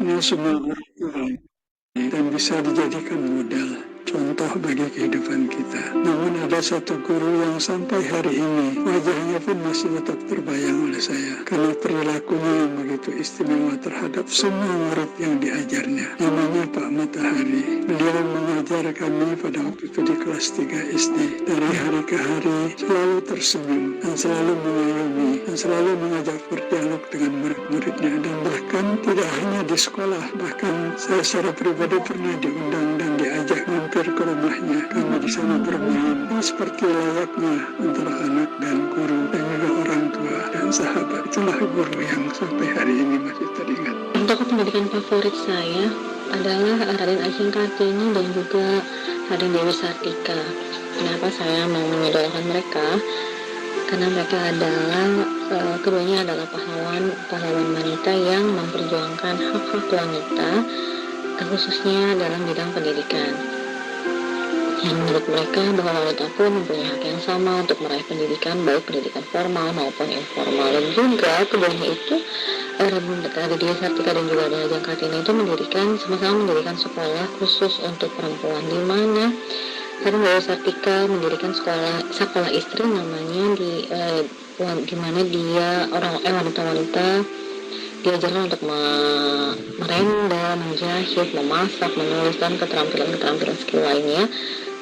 Hendaknya semua orang Tuhan dan bisa dijadikan modal, contoh bagi kehidupan kita. Namun ada satu guru yang sampai hari ini wajahnya pun masih tetap terbayang oleh saya karena perilakunya yang begitu istimewa terhadap semua murid yang diajarnya. Namanya Pak Matahari. Beliau mengajar kami pada waktu itu di kelas 3 SD. Dari hari ke hari selalu tersenyum dan selalu mengayomi dan selalu mengajak berdialog dengan murid-muridnya, dan bahkan tidak hanya di sekolah, bahkan saya secara pribadi pernah diundang dan diajak mampir ke rumahnya. Kami di sana bermain seperti layaknya antara anak dan guru dan juga orang tua dan sahabat. Itulah guru yang sampai hari ini masih teringat. Tokoh pendidikan favorit saya adalah Raden Ajeng Kartini dan juga Raden Dewi Sartika. Kenapa saya mau mengidolakan mereka? Karena mereka adalah keduanya adalah pahlawan wanita yang memperjuangkan hak-hak wanita, khususnya dalam bidang pendidikan. Yang menurut mereka bahwa wanita pun mempunyai hak yang sama untuk meraih pendidikan, baik pendidikan formal maupun informal. Dan juga keduanya itu Raden Dewi Sartika dan juga Raden Ajeng Kartini itu sama-sama mendirikan sekolah khusus untuk perempuan, di mana Raden Dewi Sartika mendirikan sekolah istri namanya di mana dia wanita-wanita diajarkan untuk merendam, menjahit, memasak, menulis, dan keterampilan skill lainnya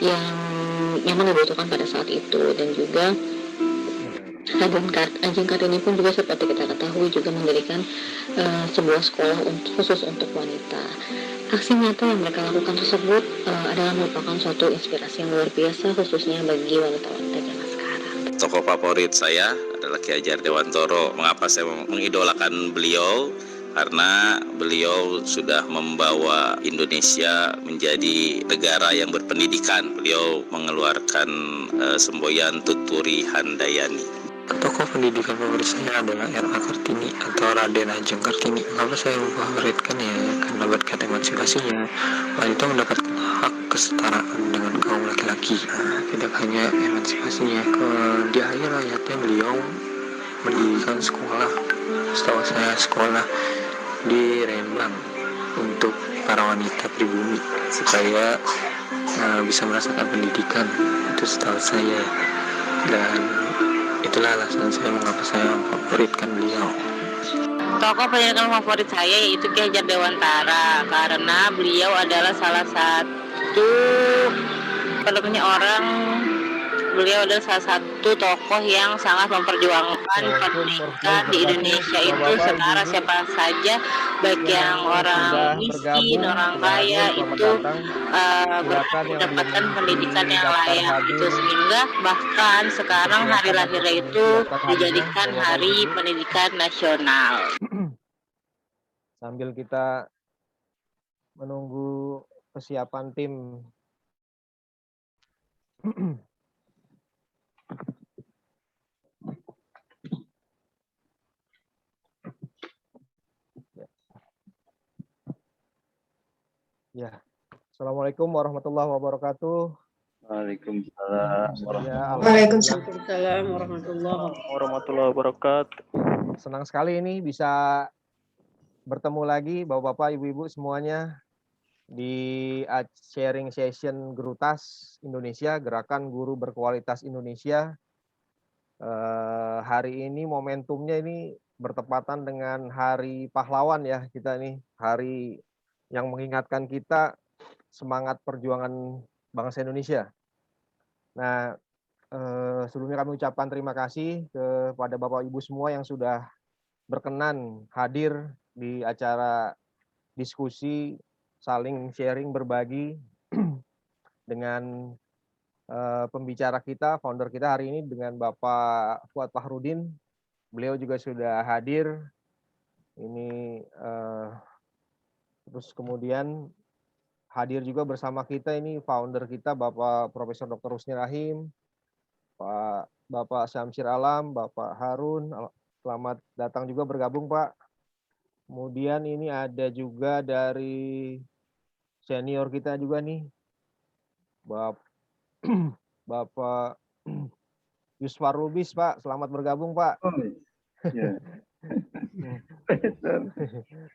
yang memang dibutuhkan pada saat itu. Dan juga Ajeng Kartini pun juga seperti kita ketahui juga mendirikan sebuah sekolah khusus untuk wanita. Aksi nyata yang mereka lakukan tersebut adalah merupakan suatu inspirasi yang luar biasa, khususnya bagi wanita-wanita zaman sekarang. Tokoh favorit saya adalah Ki Hajar Dewantoro. Mengapa saya mengidolakan beliau? Karena beliau sudah membawa Indonesia menjadi negara yang berpendidikan. Beliau mengeluarkan semboyan Tuturi Handayani. Tokoh pendidikan favorit saya adalah R.A. Kartini atau Raden Ajeng Kartini. Kenapa saya memfavoritkan ya? Karena berkat emansipasinya, wanita mendapatkan hak kesetaraan dengan kaum laki-laki. Tidak hanya emansipasinya, di akhir hayatnya beliau mendirikan sekolah, setahu saya sekolah di Rembang untuk para wanita pribumi supaya bisa merasakan pendidikan. Itu setahu saya, dan itulah alasan saya mengapa saya memfavoritkan beliau. Tokoh pendidikan favorit saya yaitu Ki Hajar Dewantara, karena beliau adalah salah satu beliau adalah salah satu tokoh yang sangat memperjuangkan pendidikan di Indonesia itu setara siapa saja, baik yang orang miskin, orang kaya itu mendapatkan pendidikan yang layak itu, sehingga bahkan sekarang hari lahirnya itu dijadikan Hari Pendidikan Nasional. Sambil kita menunggu kesiapan tim ya. Assalamualaikum warahmatullahi wabarakatuh. Waalaikumsalam warahmatullahi wabarakatuh. Senang sekali ini bisa bertemu lagi Bapak-bapak, Ibu-ibu semuanya di sharing session Gerutas Indonesia, Gerakan Guru Berkualitas Indonesia. Hari ini momentumnya ini bertepatan dengan Hari Pahlawan ya, kita nih hari yang mengingatkan kita semangat perjuangan bangsa Indonesia. Nah, sebelumnya kami ucapkan terima kasih kepada Bapak Ibu semua yang sudah berkenan hadir di acara diskusi saling sharing berbagi dengan pembicara kita, founder kita hari ini dengan Bapak Fuad Fahrudin. Beliau juga sudah hadir. Ini terus kemudian hadir juga bersama kita ini founder kita Bapak Profesor Dr. Husni Rahim, Bapak Syamsir Alam, Bapak Harun. Selamat datang juga bergabung Pak. Kemudian ini ada juga dari senior kita juga nih, Bapak Yusfar Lubis Pak. Selamat bergabung Pak. Oh, ya.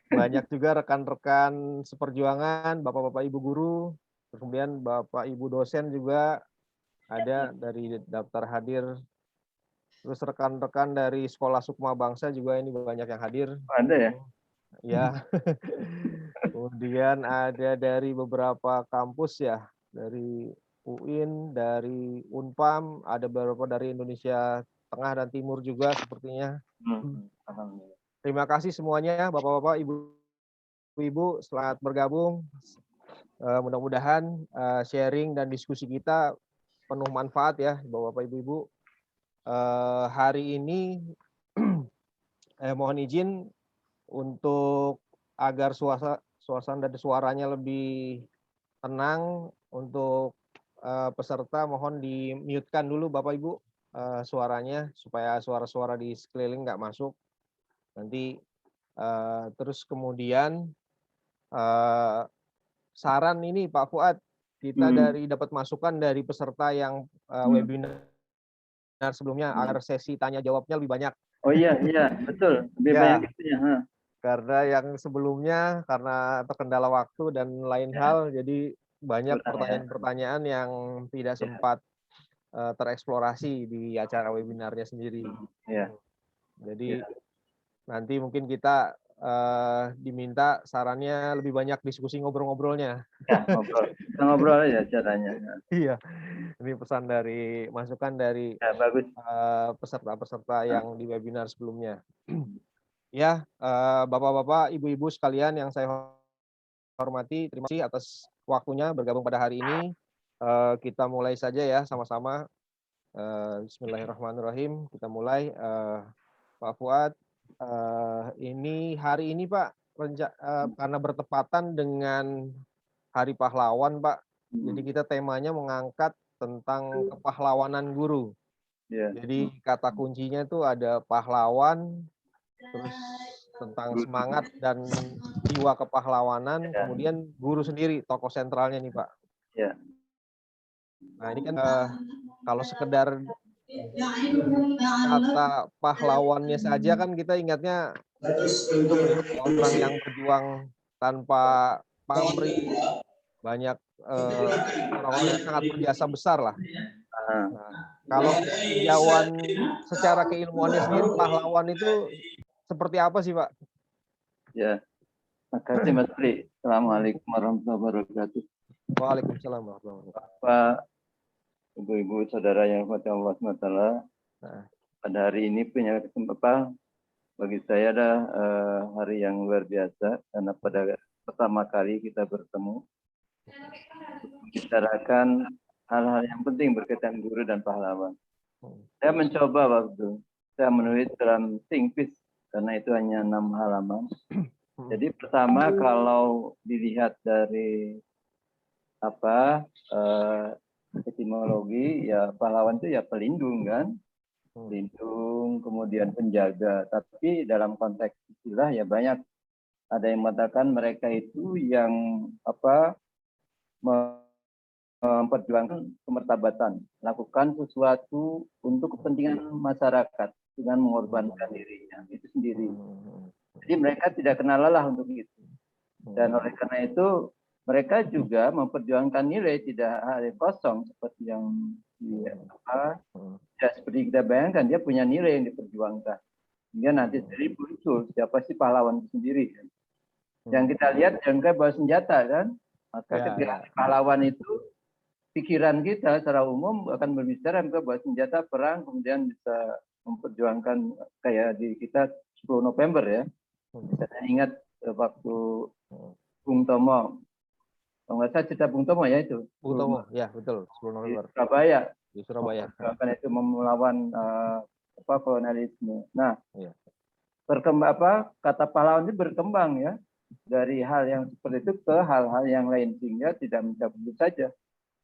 Banyak juga rekan-rekan seperjuangan, bapak-bapak ibu guru, kemudian bapak ibu dosen juga ada dari daftar hadir. Terus rekan-rekan dari Sekolah Sukma Bangsa juga ini banyak yang hadir. Ada ya? Ya. Kemudian ada dari beberapa kampus ya, dari UIN, dari Unpam, ada beberapa dari Indonesia Tengah dan Timur juga sepertinya. Terima kasih semuanya, Bapak-bapak, Ibu-ibu, selamat bergabung. Mudah-mudahan sharing dan diskusi kita penuh manfaat ya, Bapak-bapak, Ibu-ibu. Hari ini mohon izin untuk agar suasana dan suaranya lebih tenang, untuk peserta mohon di-mute-kan dulu Bapak Ibu suaranya supaya suara-suara di sekeliling nggak masuk. Nanti terus kemudian saran ini Pak Fuad, kita dapat masukan dari peserta yang webinar sebelumnya agar sesi tanya jawabnya lebih banyak. Oh iya betul, lebih banyak itunya. Karena yang sebelumnya karena terkendala waktu dan lain hal, jadi banyak pertanyaan-pertanyaan yang tidak sempat tereksplorasi di acara webinarnya sendiri. Jadi nanti mungkin kita diminta sarannya lebih banyak diskusi ngobrol-ngobrolnya. Ya, ngobrol aja caranya. Iya, ini pesan dari masukan dari peserta-peserta yang di webinar sebelumnya. Ya, Bapak-bapak, Ibu-ibu sekalian yang saya hormati, terima kasih atas waktunya bergabung pada hari ini. Kita mulai saja ya sama-sama. Bismillahirrahmanirrahim. Kita mulai. Pak Fuad, ini hari ini Pak, karena bertepatan dengan Hari Pahlawan Pak, jadi kita temanya mengangkat tentang kepahlawanan guru. Jadi kata kuncinya itu ada pahlawan, terus tentang semangat dan jiwa kepahlawanan, kemudian guru sendiri, tokoh sentralnya nih Pak. Nah ini kan kalau sekedar kata pahlawannya saja kan kita ingatnya orang yang berjuang tanpa pamrih, banyak orang-orang yang sangat berjasa besar lah. Nah, kalau tinjauan secara keilmuannya sendiri, pahlawan itu seperti apa sih Pak? Ya, terima kasih Mas Pri. Assalamualaikum warahmatullahi wabarakatuh. Waalaikumsalam warahmatullahi wabarakatuh. Pak, Ibu-ibu, saudara yang dirahmati Allah SWT, pada hari ini punya kesempatan bagi saya adalah hari yang luar biasa karena pada pertama kali kita bertemu membicarakan hal-hal yang penting berkaitan guru dan pahlawan. Saya mencoba waktu saya menulis dalam Think Peace karena itu hanya 6 halaman. Jadi pertama kalau dilihat dari etimologi, ya pahlawan itu ya pelindung kan, pelindung, kemudian penjaga. Tapi dalam konteks istilah ya banyak, ada yang mengatakan mereka itu yang memperjuangkan kemertabatan, lakukan sesuatu untuk kepentingan masyarakat dengan mengorbankan dirinya itu sendiri. Jadi mereka tidak kenal lelah untuk itu. Dan oleh karena itu mereka juga memperjuangkan nilai, tidak hal kosong seperti yang seperti kita bayangkan, dia punya nilai yang diperjuangkan. Dia nanti sendiri muncul siapa sih pahlawan itu sendiri. Yang kita lihat jangka bawa senjata kan, maka ketika pahlawan itu pikiran kita secara umum akan berbicara ke bawa senjata perang, kemudian bisa memperjuangkan kayak di kita 10 November ya. Saya ingat waktu Bung Tomo, kalau nggak salah cerita Bung Tomo ya itu. Bung Tomo, ya betul, 10 November. Di Surabaya. Karena itu melawan kolonialisme. Nah, kata pahlawan itu berkembang ya dari hal yang seperti itu ke hal-hal yang lain, sehingga tidak mencakup saja,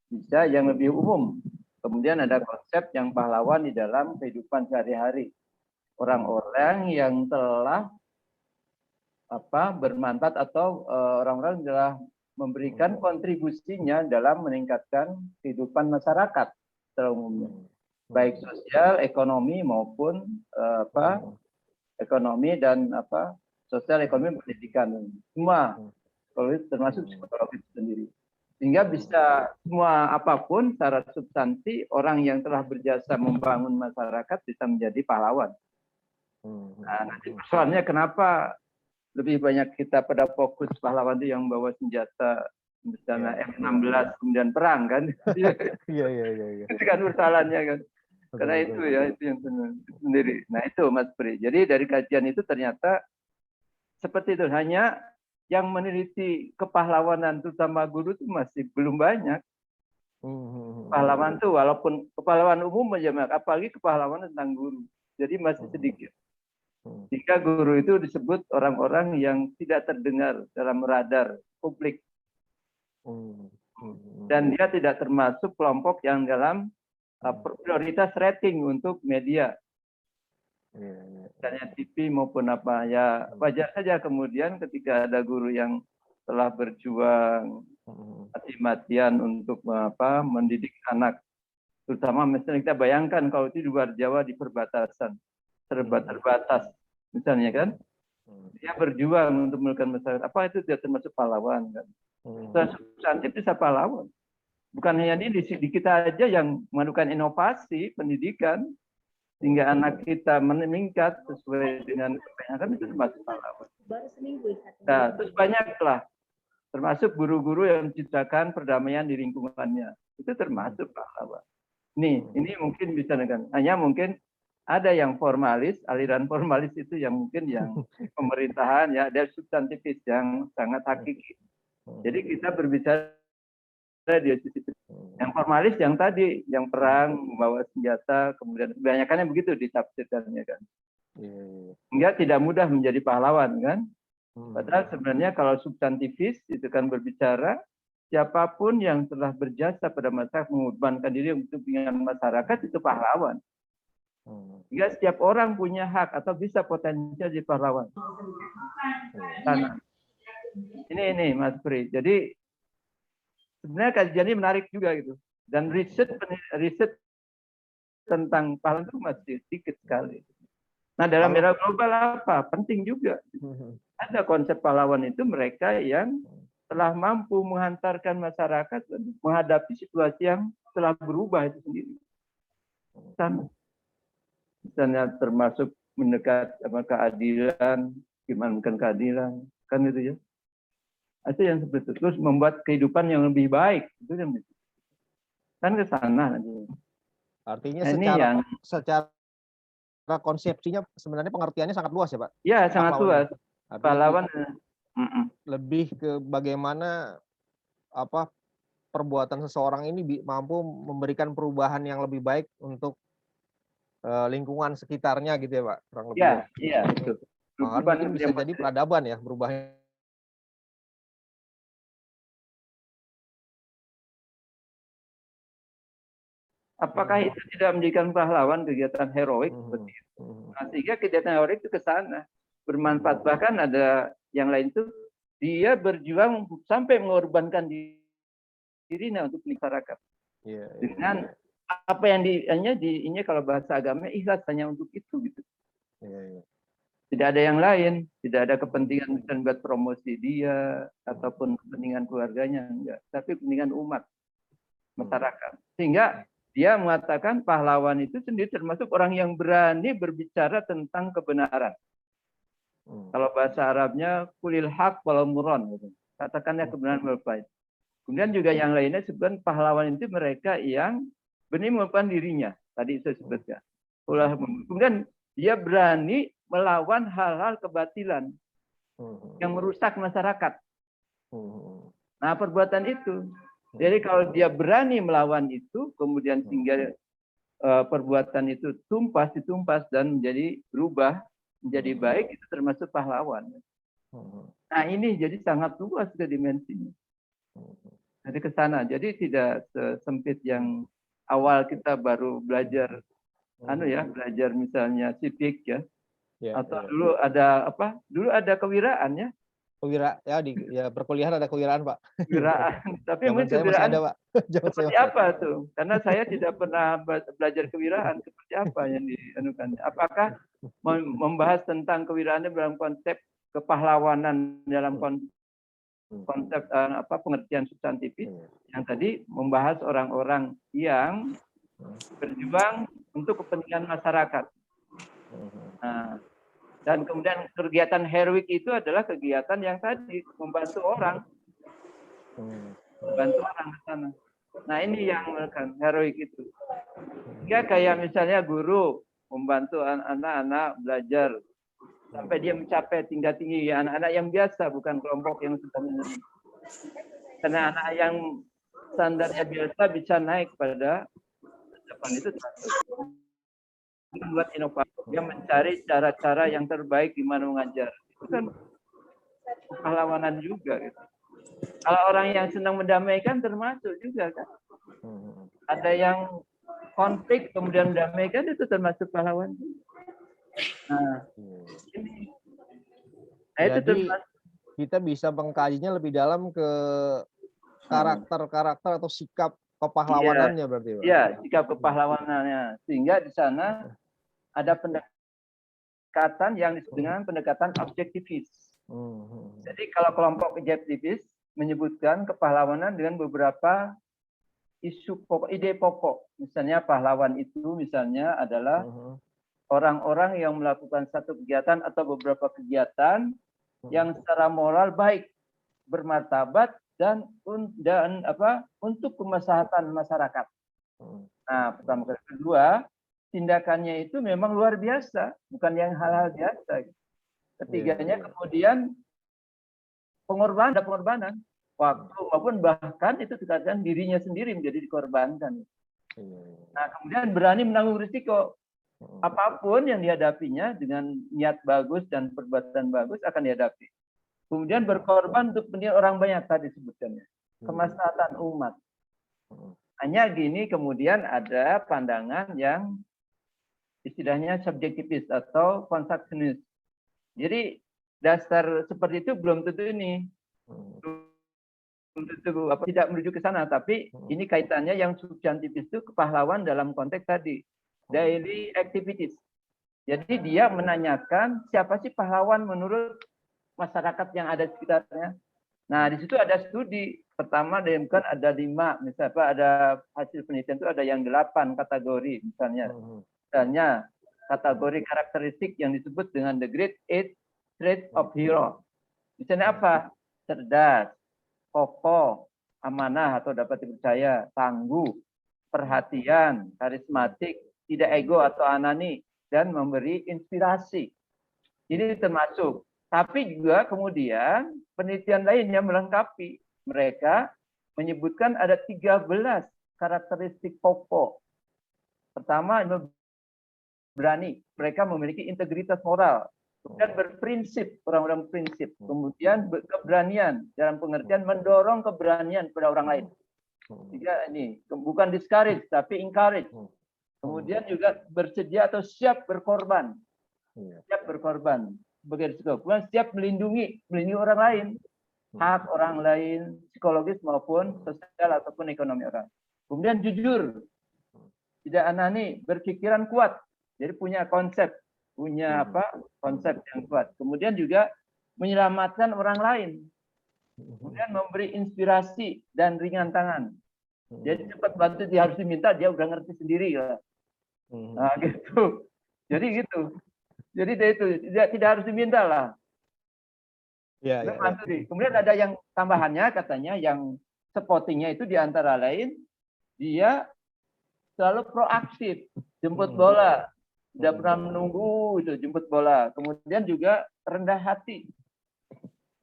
bisa yang lebih umum. Kemudian ada konsep yang pahlawan di dalam kehidupan sehari-hari, orang-orang yang telah bermanfaat atau orang-orang telah memberikan kontribusinya dalam meningkatkan kehidupan masyarakat secara umumnya, baik sosial, ekonomi maupun ekonomi dan sosial, ekonomi, pendidikan, semua. Kalau itu termasuk psikologi itu sendiri. Sehingga bisa semua apapun secara substansi, orang yang telah berjasa membangun masyarakat bisa menjadi pahlawan. Nah, nanti persoalannya kenapa lebih banyak kita pada fokus pahlawan itu yang bawa senjata, misalnya F-16 kemudian perang kan? Iya. Itu kan persoalannya kan. Karena itu ya, itu yang sendiri. Nah itu Mas Pri. Jadi dari kajian itu ternyata seperti itu. Hanya yang meneliti kepahlawanan terutama guru itu masih belum banyak. Pahlawan itu walaupun kepahlawan umum aja, apalagi kepahlawanan tentang guru. Jadi masih sedikit. Jika guru itu disebut orang-orang yang tidak terdengar dalam radar publik. Dan dia tidak termasuk kelompok yang dalam prioritas rating untuk media. Misalnya TV maupun apa, ya wajar saja kemudian ketika ada guru yang telah berjuang mati-matian untuk mendidik anak, terutama misalnya kita bayangkan kalau itu di luar Jawa di perbatasan, terbatas misalnya kan, dia berjuang untuk melakukan masyarakat, apa itu tidak termasuk pahlawan kan? Substantif bisa pahlawan. Bukan hanya di kita aja yang melakukan inovasi pendidikan sehingga anak kita meningkat sesuai dengan kebanyakan itu termasuk pahlawan. Nah, terus banyaklah termasuk guru-guru yang menciptakan perdamaian di lingkungannya, itu termasuk pahlawan. Nih, ini mungkin bisa dengan hanya mungkin ada yang formalis, aliran formalis itu yang mungkin yang pemerintahan ya, ada substantifis yang sangat hakiki. Jadi kita berbicara di sisi yang formalis yang tadi, yang perang, membawa senjata, kemudian kebanyakannya begitu ditafsirkannya kan. Enggak, tidak mudah menjadi pahlawan kan. Padahal sebenarnya kalau substantifis itu kan berbicara siapapun yang telah berjasa pada masyarakat, mengorbankan diri untuk kepentingan masyarakat itu pahlawan. Sehingga setiap orang punya hak atau bisa potensial jadi pahlawan. Nah, ini Mas Pri. Jadi sebenarnya kajian ini menarik juga gitu. Dan riset tentang pahlawan itu masih sedikit sekali. Nah dalam era global apa? Penting juga. Ada konsep pahlawan itu mereka yang telah mampu menghantarkan masyarakat menghadapi situasi yang telah berubah itu sendiri. Misalnya termasuk mendekat keadilan, gimana bukan keadilan, kan itu ya. Itu yang seperti itu. Terus membuat kehidupan yang lebih baik. Itu kan ke sana nanti. Artinya nah, secara konsepsinya sebenarnya pengertiannya sangat luas ya Pak? Ya sangat luas. Pahlawan lebih ke bagaimana perbuatan seseorang ini mampu memberikan perubahan yang lebih baik untuk lingkungan sekitarnya gitu ya Pak? Kurang lebih. Iya itu. Mungkin bisa jadi peradaban ya berubahnya. Apakah itu tidak menjadikan pahlawan kegiatan heroik seperti itu? Nah, sehingga kegiatan heroik itu ke sana bermanfaat. Bahkan ada yang lain itu dia berjuang sampai mengorbankan dirinya untuk masyarakat. Dengan apa yang ini kalau bahasa agama ikhlas hanya untuk itu gitu. Tidak ada yang lain, tidak ada kepentingan misalnya buat promosi dia ataupun kepentingan keluarganya, enggak, tapi kepentingan umat masyarakat. Sehingga dia mengatakan pahlawan itu sendiri termasuk orang yang berani berbicara tentang kebenaran. Kalau bahasa Arabnya kulil haq wal muron, gitu. Katakanlah kebenaran wal baik. Kemudian juga yang lainnya sebutkan pahlawan itu mereka yang berani mengorbankan dirinya. Tadi saya sebutkan. Kemudian dia berani melawan hal-hal kebatilan yang merusak masyarakat. Nah, perbuatan itu. Jadi kalau dia berani melawan itu, kemudian sehingga perbuatan itu ditumpas dan menjadi berubah, menjadi baik, itu termasuk pahlawan. Nah ini jadi sangat luas ke dimensinya. Jadi ke sana. Jadi tidak sempit yang awal kita baru belajar, belajar misalnya civic ya, atau dulu ada Dulu ada kewiraan ya. Perkuliahan ada kewiraan Pak. Kewiraan, tapi mungkin kewiraan ada, Pak. Seperti apa tuh? Karena saya tidak pernah belajar kewiraan. Seperti apa yang dianukan? Apakah membahas tentang kewirausahaan dalam konsep kepahlawanan dalam konsep pengertian substantifis yang tadi membahas orang-orang yang berjuang untuk kepentingan masyarakat. Nah, dan kemudian kegiatan heroik itu adalah kegiatan yang tadi membantu orang ke sana. Nah, ini yang kan heroik itu. Ya kayak misalnya guru membantu anak-anak belajar sampai dia mencapai tingkat tinggi, ya, anak-anak yang biasa, bukan kelompok yang sudah menengah. Karena anak yang standarnya biasa bisa naik pada depan itu membuat inovasi, dia mencari cara-cara yang terbaik gimana mengajar. Itu kan pahlawanan juga gitu. Kalau orang yang senang mendamaikan termasuk juga kan. Ada yang konflik kemudian mendamaikan, itu termasuk pahlawan. Nah, ini. Nah, itu Jadi kita bisa mengkajinya lebih dalam ke karakter-karakter atau sikap kepahlawanannya berarti, Pak? Iya, sikap kepahlawanannya. Sehingga di sana ada pendekatan yang disebut dengan pendekatan objektifis. Jadi kalau kelompok objektifis menyebutkan kepahlawanan dengan beberapa isu pokok, ide pokok. Misalnya pahlawan itu misalnya adalah orang-orang yang melakukan satu kegiatan atau beberapa kegiatan yang secara moral baik, bermartabat dan untuk kemaslahatan masyarakat. Nah, pertama. Kedua, tindakannya itu memang luar biasa, bukan yang hal-hal biasa. Ketiganya kemudian pengorbanan waktu maupun bahkan itu dikatakan dirinya sendiri menjadi dikorbankan. Nah, kemudian berani menanggung risiko. Apapun yang dihadapinya dengan niat bagus dan perbuatan bagus akan dihadapi. Kemudian berkorban untuk kepentingan orang banyak tadi disebutkannya. Kemaslahatan umat. Hanya gini kemudian ada pandangan yang istilahnya subjektivis atau konsepsionis. Jadi dasar seperti itu belum tentu ini. Belum tentu tidak menuju ke sana, tapi ini kaitannya yang substantifis itu kepahlawan dalam konteks tadi. Daily activities. Jadi dia menanyakan siapa sih pahlawan menurut masyarakat yang ada di sekitarnya. Nah, di situ ada studi. Pertama kan ada 5, misalnya ada hasil penelitian itu ada yang 8 kategori misalnya. Misalnya kategori karakteristik yang disebut dengan the great 8 traits of hero. Misalnya apa? Cerdas, kokoh, amanah atau dapat dipercaya, tangguh, perhatian, karismatik, tidak ego atau anani, dan memberi inspirasi. Ini termasuk. Tapi juga kemudian penelitian lain yang melengkapi. Mereka menyebutkan ada 13 karakteristik pokok. Pertama, berani. Mereka memiliki integritas moral. Kemudian berprinsip, orang-orang prinsip. Kemudian keberanian, dalam pengertian mendorong keberanian pada orang lain. Tiga ini, bukan discourage, tapi encourage. Kemudian juga bersedia atau siap berkorban. Siap berkorban. Kemudian siap melindungi orang lain. Hak orang lain, psikologis maupun sosial ataupun ekonomi orang. Kemudian jujur. Tidak anani, berpikiran kuat. Jadi punya konsep. Konsep yang kuat. Kemudian juga menyelamatkan orang lain. Kemudian memberi inspirasi dan ringan tangan. Jadi cepat bantu, dia harus diminta, dia udah ngerti sendiri ya. Nah, gitu. Jadi gitu. Jadi itu tidak harus diminta lah. Ya. Kemudian ada yang tambahannya katanya yang spottingnya itu diantara lain dia selalu proaktif, jemput bola, tidak pernah menunggu itu jemput bola. Kemudian juga rendah hati.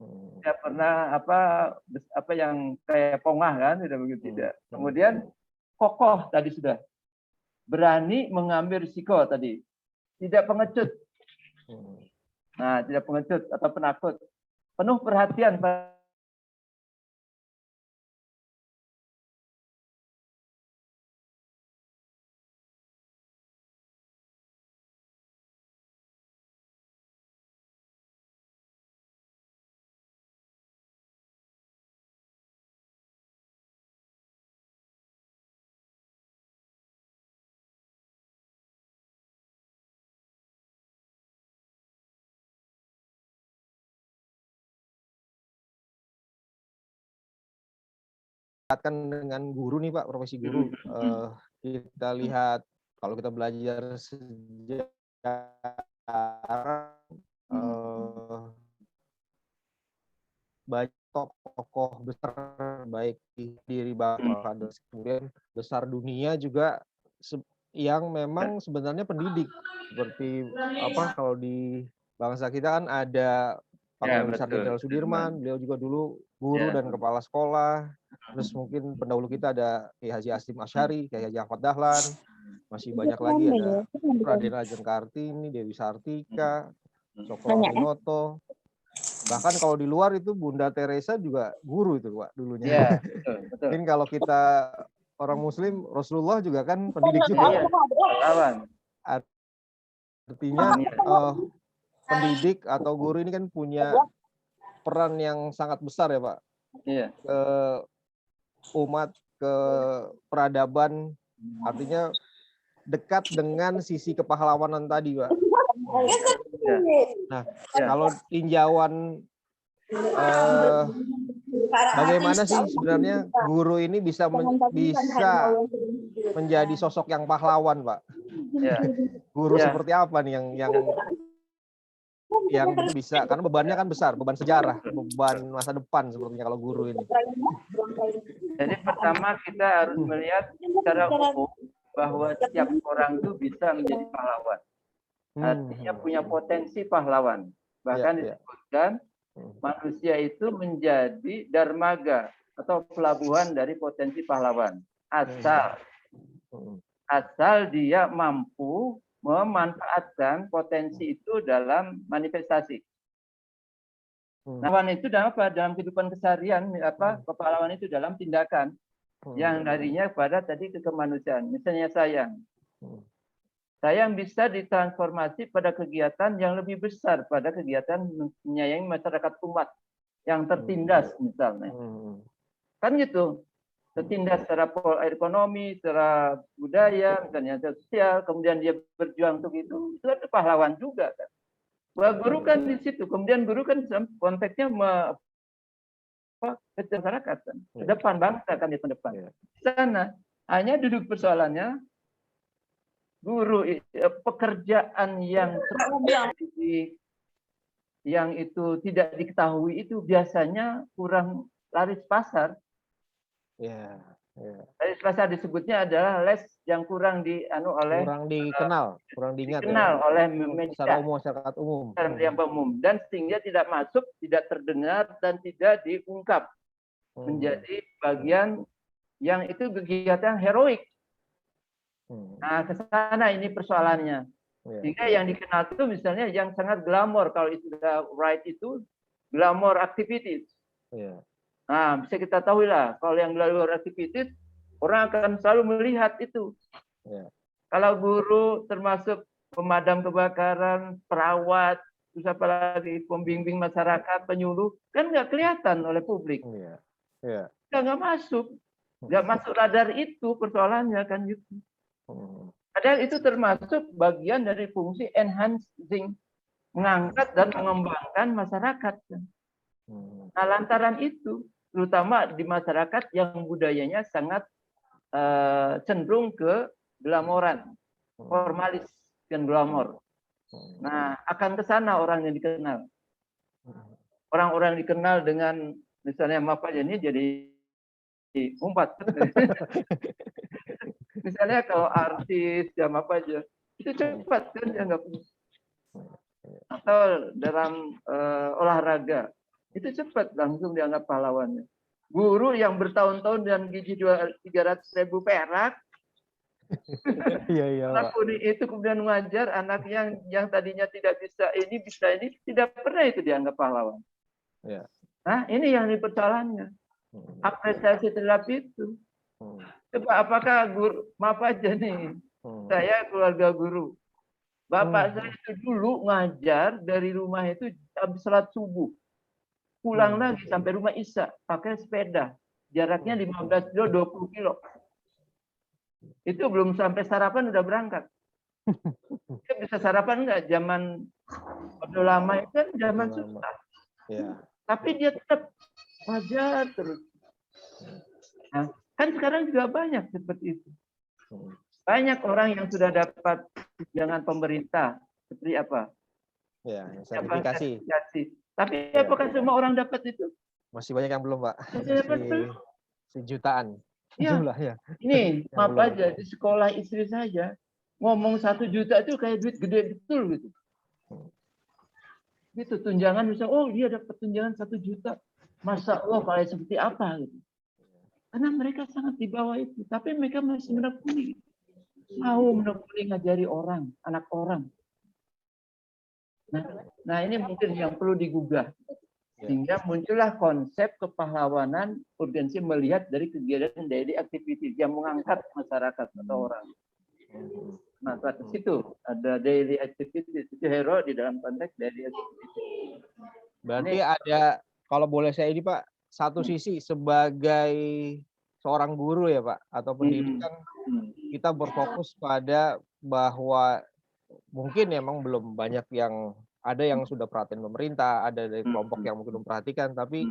Tidak pernah apa yang kayak pongah kan, tidak begitu tidak. Kemudian kokoh tadi sudah. Berani mengambil risiko tadi. Tidak pengecut. Nah, tidak pengecut atau penakut. Penuh perhatian dikaitkan dengan guru nih Pak, profesi guru. Kita lihat kalau kita belajar sejarah banyak tokoh besar baik di diri Bapak kemudian besar dunia juga yang memang sebenarnya pendidik seperti apa kalau di bangsa kita kan ada Panglima Besar Jenderal Sudirman, beliau juga dulu guru dan kepala sekolah. Terus mungkin pendahulu kita ada Kiai Haji Hasyim Asy'ari, Kiai Haji Ahmad Dahlan, masih banyak lagi ada Raden Ajeng Kartini, Dewi Sartika, Cokro Aminoto. Bahkan kalau di luar itu Bunda Teresa juga guru itu Pak dulunya. Iya, betul. Mungkin kalau kita orang Muslim, Rasulullah juga kan pendidik juga. Artinya pendidik atau guru ini kan punya peran yang sangat besar ya Pak. Iya. Ke umat, ke peradaban, artinya dekat dengan sisi kepahlawanan tadi Pak. Nah, kalau tinjauan bagaimana sih sebenarnya guru ini bisa menjadi sosok yang pahlawan Pak? Ya. Guru seperti apa nih yang bisa, karena bebannya kan besar, beban sejarah, beban masa depan sepertinya kalau guru ini. Jadi pertama kita harus melihat secara umum bahwa setiap orang itu bisa menjadi pahlawan. Artinya punya potensi pahlawan. Bahkan disebutkan manusia itu menjadi dermaga atau pelabuhan dari potensi pahlawan. Asal dia mampu memanfaatkan potensi itu dalam manifestasi. Pahlawan itu dalam apa? Dalam kehidupan keseharian, kepahlawan itu dalam tindakan yang darinya pada tadi kemanusiaan. Misalnya sayang. Sayang bisa ditransformasi pada kegiatan yang lebih besar, pada kegiatan menyayangi masyarakat umat yang tertindas misalnya. Kan gitu. Tertindas secara ekonomi, secara budaya, misalnya sosial, kemudian dia berjuang untuk itu ada pahlawan juga kan. Wah, guru kan di situ, kemudian guru kan konteksnya masyarakat kan, ke depan bangsa kan di depan. Di sana hanya duduk persoalannya guru pekerjaan yang itu tidak diketahui itu biasanya kurang laris pasar. Laris pasar disebutnya adalah les yang kurang dikenal, kurang diingat oleh media masyarakat umum. Dan sehingga tidak masuk, tidak terdengar dan tidak diungkap menjadi bagian yang itu kegiatan heroik. Nah, ke sana ini persoalannya. Sehingga yang dikenal itu misalnya yang sangat glamor, kalau istilah Wright itu glamour activities. Nah, bisa kita tahu lah, kalau yang glamour activities, orang akan selalu melihat itu. Kalau guru termasuk pemadam kebakaran, perawat, terus apalagi pembimbing masyarakat, penyuluh, kan nggak kelihatan oleh publik. Nggak masuk. Nggak masuk radar itu persoalannya kan gitu. Padahal itu termasuk bagian dari fungsi enhancing, mengangkat dan mengembangkan masyarakat. Nah, lantaran itu, terutama di masyarakat yang budayanya sangat cenderung ke glamoran, formalis dan glamor. Nah, akan ke sana orang yang dikenal. Orang-orang dikenal dengan misalnya apa aja ini jadi umpat. Misalnya kalau artis jam apa aja itu cepat kan dianggap, atau dalam olahraga itu cepat langsung dianggap pahlawannya. Guru yang bertahun-tahun dan gaji 300.000 perak, anak itu kemudian mengajar anak yang tadinya tidak bisa ini tidak pernah itu dianggap pahlawan. Nah, ini yang dipersoalannya. Apresiasi terhadap itu. Coba apakah guru, maaf aja nih, saya keluarga guru. Bapak saya itu dulu ngajar dari rumah itu habis salat subuh. Pulang lagi sampai rumah Isya pakai sepeda. Jaraknya 15 kilo, 20 kilo. Itu belum sampai sarapan udah berangkat. Dia bisa sarapan enggak? Zaman Orde Lama itu kan zaman susah. Tapi dia tetap ngajar terus. Nah, kan sekarang juga banyak seperti itu. Banyak orang yang sudah dapat tunjangan pemerintah seperti apa? Ya, Sertifikasi. sertifikasi. Tapi Ya. apakah semua orang dapat itu? Masih banyak yang belum, Pak. Masih dapat belum? Masih jutaan Ya. jumlahnya. Ini Yang maaf belum. aja di sekolah istri saja ngomong 1 juta itu kayak duit gede betul gitu. Gitu tunjangan bisa, oh dia dapat tunjangan 1 juta. Masa Allah kayak seperti apa gitu. Karena mereka sangat di bawah itu, tapi mereka masih menekuni. Mau menekuni ngajari orang, anak orang. Nah ini mungkin yang perlu digugah. Sehingga muncullah konsep kepahlawanan urgensi melihat dari kegiatan daily activities yang mengangkat masyarakat atau orang. Nah, pada situ ada daily activities, itu hero di dalam konteks daily activities. Berarti ada, kalau boleh saya ini Pak, satu sisi sebagai seorang guru ya Pak, atau pendidik kan kita berfokus pada bahwa mungkin memang belum banyak yang, ada yang sudah perhatian pemerintah, ada dari kelompok yang mungkin memperhatikan, tapi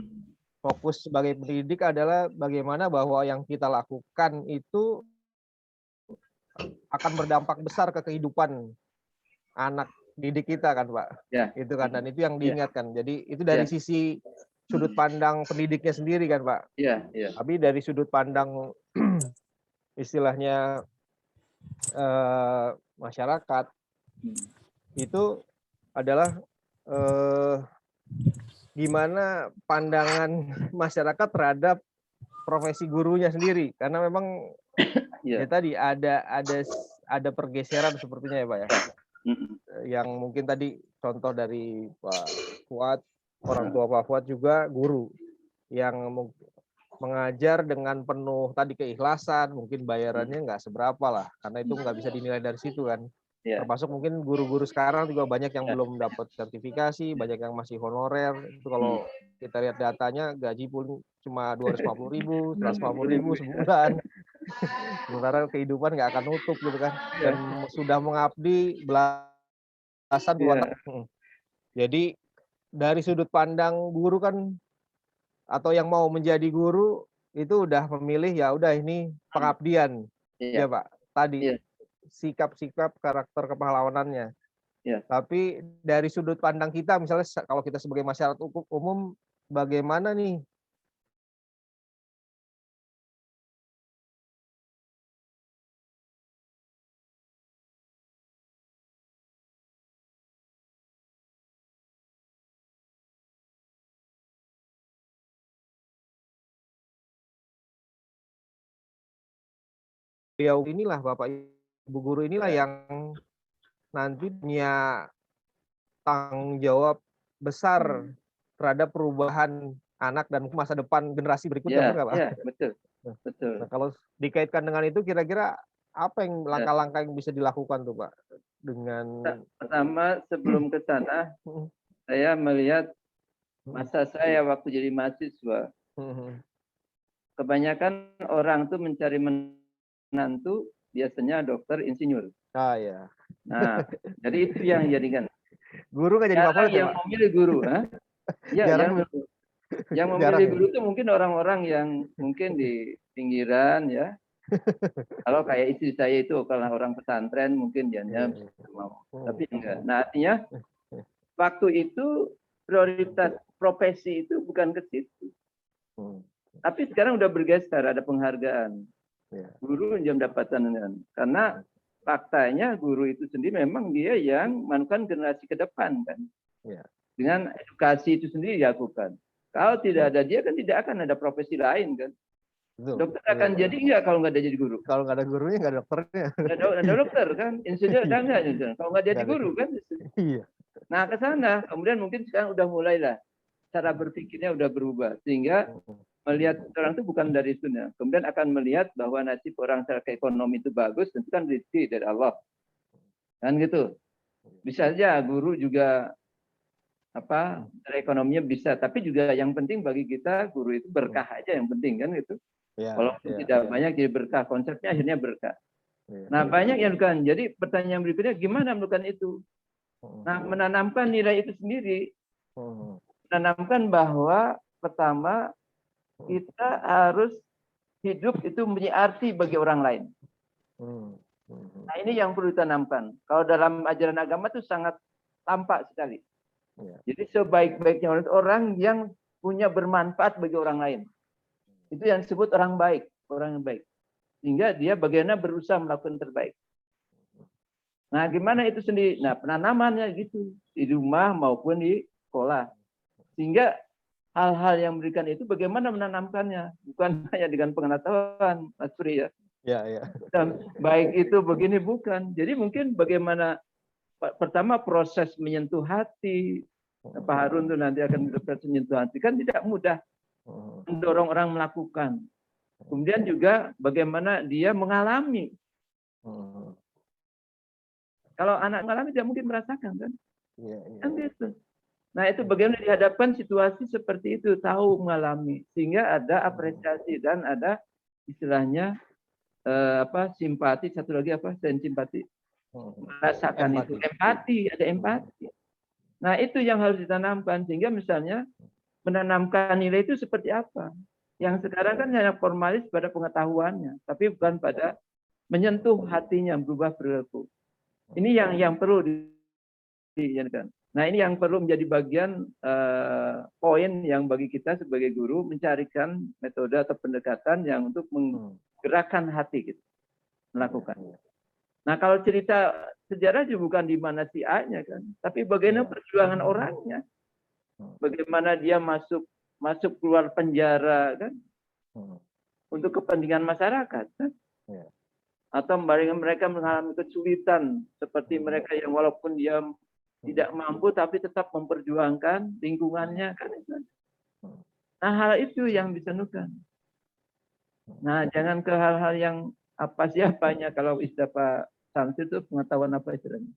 fokus sebagai pendidik adalah bagaimana bahwa yang kita lakukan itu akan berdampak besar ke kehidupan anak didik kita kan Pak. Ya. Itu kan, dan itu yang diingatkan. Jadi itu dari sisi sudut pandang pendidiknya sendiri kan Pak. Iya, iya. Tapi dari sudut pandang istilahnya masyarakat itu adalah gimana pandangan masyarakat terhadap profesi gurunya sendiri, karena memang ya tadi ada pergeseran sepertinya ya Pak ya. Yang mungkin tadi contoh dari Pak Fuad, orang tua Pak Fuad juga guru yang mengajar dengan penuh tadi keikhlasan, mungkin bayarannya nggak seberapa lah, karena itu nggak bisa dinilai dari situ kan. Termasuk mungkin guru-guru sekarang juga banyak yang belum dapat sertifikasi, banyak yang masih honorer. Itu kalau kita lihat datanya gaji pun cuma 250.000, 150.000 sebulan. Sementara kehidupan nggak akan nutup gitu kan. Dan sudah mengabdi belasan puluhan tahun. Jadi dari sudut pandang guru kan, atau yang mau menjadi guru itu udah memilih ya udah ini pengabdian. Ya Pak, tadi sikap-sikap karakter kepahlawanannya. Tapi dari sudut pandang kita, misalnya kalau kita sebagai masyarakat umum, bagaimana nih beliau inilah, Bapak Ibu guru inilah yang nanti punya tanggung jawab besar terhadap perubahan anak dan masa depan generasi berikutnya, benar nggak Pak? Iya, betul. Betul. Nah, kalau dikaitkan dengan itu, kira-kira apa yang langkah-langkah yang bisa dilakukan tuh Pak? Dengan pertama sebelum ke sana, saya melihat masa saya waktu jadi mahasiswa, kebanyakan orang tuh mencari menantu biasanya dokter, insinyur. Ya. Nah, jadi itu yang jadikan. Guru nggak jadi favorit ya, yang Pak? memilih guru, ya, yang memilih ya? guru itu mungkin orang-orang yang mungkin di pinggiran ya. Kalau kayak istri saya itu kalau orang pesantren mungkin dia mau, tapi enggak. Nah, artinya waktu itu prioritas profesi itu bukan ke situ. Tapi sekarang udah bergeser, ada penghargaan. Guru jam dapatan karena faktanya guru itu sendiri memang dia yang menentukan generasi ke depan kan. Dengan edukasi itu sendiri dilakukan. Kalau tidak ada dia kan tidak akan ada profesi lain kan. Dokter akan jadi enggak kalau nggak ada jadi guru. Kalau nggak ada gurunya nggak ada dokternya. Ada dokter kan, insinyur ada enggak? Kalau nggak jadi guru kan. Iya. Nah ke sana, kemudian mungkin sekarang udah mulailah cara berpikirnya udah berubah sehingga melihat orang itu bukan dari sunnah, kemudian akan melihat bahwa nasib orang secara ekonomi itu bagus, tentu kan rezeki dari Allah, kan gitu. Bisa saja guru juga secara ekonominya bisa, tapi juga yang penting bagi kita guru itu berkah aja yang penting kan gitu. Kalau tidak banyak jadi berkah, konsepnya akhirnya berkah. Nah banyak yang bukan. Jadi pertanyaan berikutnya gimana melakukan itu? Nah menanamkan nilai itu sendiri, menanamkan bahwa pertama kita harus hidup itu mempunyai arti bagi orang lain. Nah, ini yang perlu ditanamkan. Kalau dalam ajaran agama itu sangat tampak sekali. Jadi sebaik-baiknya orang yang punya bermanfaat bagi orang lain. Itu yang disebut orang baik, orang yang baik. Sehingga dia bagaimana berusaha melakukan terbaik. Nah, gimana itu sendiri? Nah, penanamannya gitu. Di rumah maupun di sekolah. Sehingga hal-hal yang memberikan itu bagaimana menanamkannya. Bukan hanya dengan pengetahuan, Mas Pri ya. Ya. Dan baik itu begini bukan. Jadi mungkin bagaimana pertama proses menyentuh hati. Pak Harun itu nanti akan berproses menyentuh hati. Kan tidak mudah mendorong orang melakukan. Kemudian juga bagaimana dia mengalami. Kalau anak mengalami tidak mungkin merasakan kan? Kan gitu. Nah, itu bagaimana dihadapkan situasi seperti itu, tahu mengalami, sehingga ada apresiasi dan ada istilahnya simpati, satu lagi selain simpati, merasakan empati. Itu empati, ada empati. Nah, itu yang harus ditanamkan, sehingga misalnya menanamkan nilai itu seperti apa? Yang sekarang kan hanya formalis pada pengetahuannya, tapi bukan pada menyentuh hatinya, berubah perilaku. Ini yang perlu diingatkan. Nah, ini yang perlu menjadi bagian poin yang bagi kita sebagai guru mencarikan metode atau pendekatan yang untuk menggerakkan hati kita melakukan. Nah, kalau cerita sejarah juga bukan di mana si A-nya kan, tapi bagaimana perjuangan orangnya, bagaimana dia masuk keluar penjara kan, untuk kepentingan masyarakat kan. Atau mereka mengalami kesulitan seperti mereka yang walaupun dia tidak mampu tapi tetap memperjuangkan lingkungannya kan. Nah, hal itu yang disenukan. Nah, jangan ke hal-hal yang siapanya. Kalau istilah Pak Samsi itu pengetahuan apa istilahnya?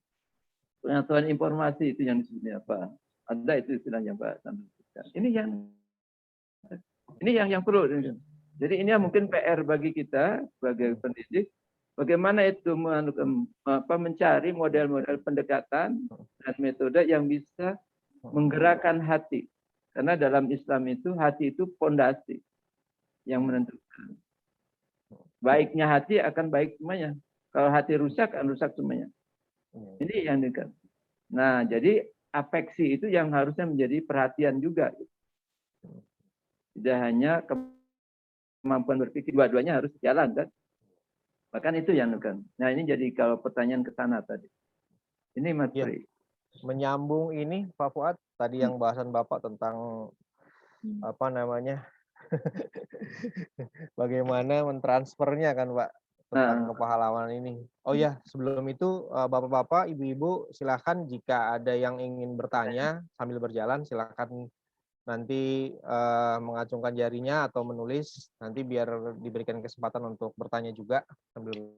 Pengetahuan informasi itu yang disebutnya apa? Ada itu istilahnya Pak Samsi. Ini yang perlu. Jadi ini mungkin PR bagi kita sebagai pendidik. Bagaimana itu mencari model-model pendekatan dan metode yang bisa menggerakkan hati. Karena dalam Islam itu hati itu fondasi yang menentukan. Baiknya hati akan baik semuanya. Kalau hati rusak akan rusak semuanya. Ini yang dekat. Nah, jadi afeksi itu yang harusnya menjadi perhatian juga. Tidak hanya kemampuan berpikir, dua-duanya harus jalan kan. Bahkan itu yang nukan. Nah, ini jadi kalau pertanyaan ke sana tadi. Ini Mas Pri. Menyambung ini Pak Fuad, tadi yang bahasan Bapak tentang bagaimana mentransfernya kan Pak, tentang kepahlawanan ini. Oh ya, sebelum itu Bapak-bapak, Ibu-ibu silakan jika ada yang ingin bertanya sambil berjalan silakan nanti mengacungkan jarinya atau menulis, nanti biar diberikan kesempatan untuk bertanya juga sambil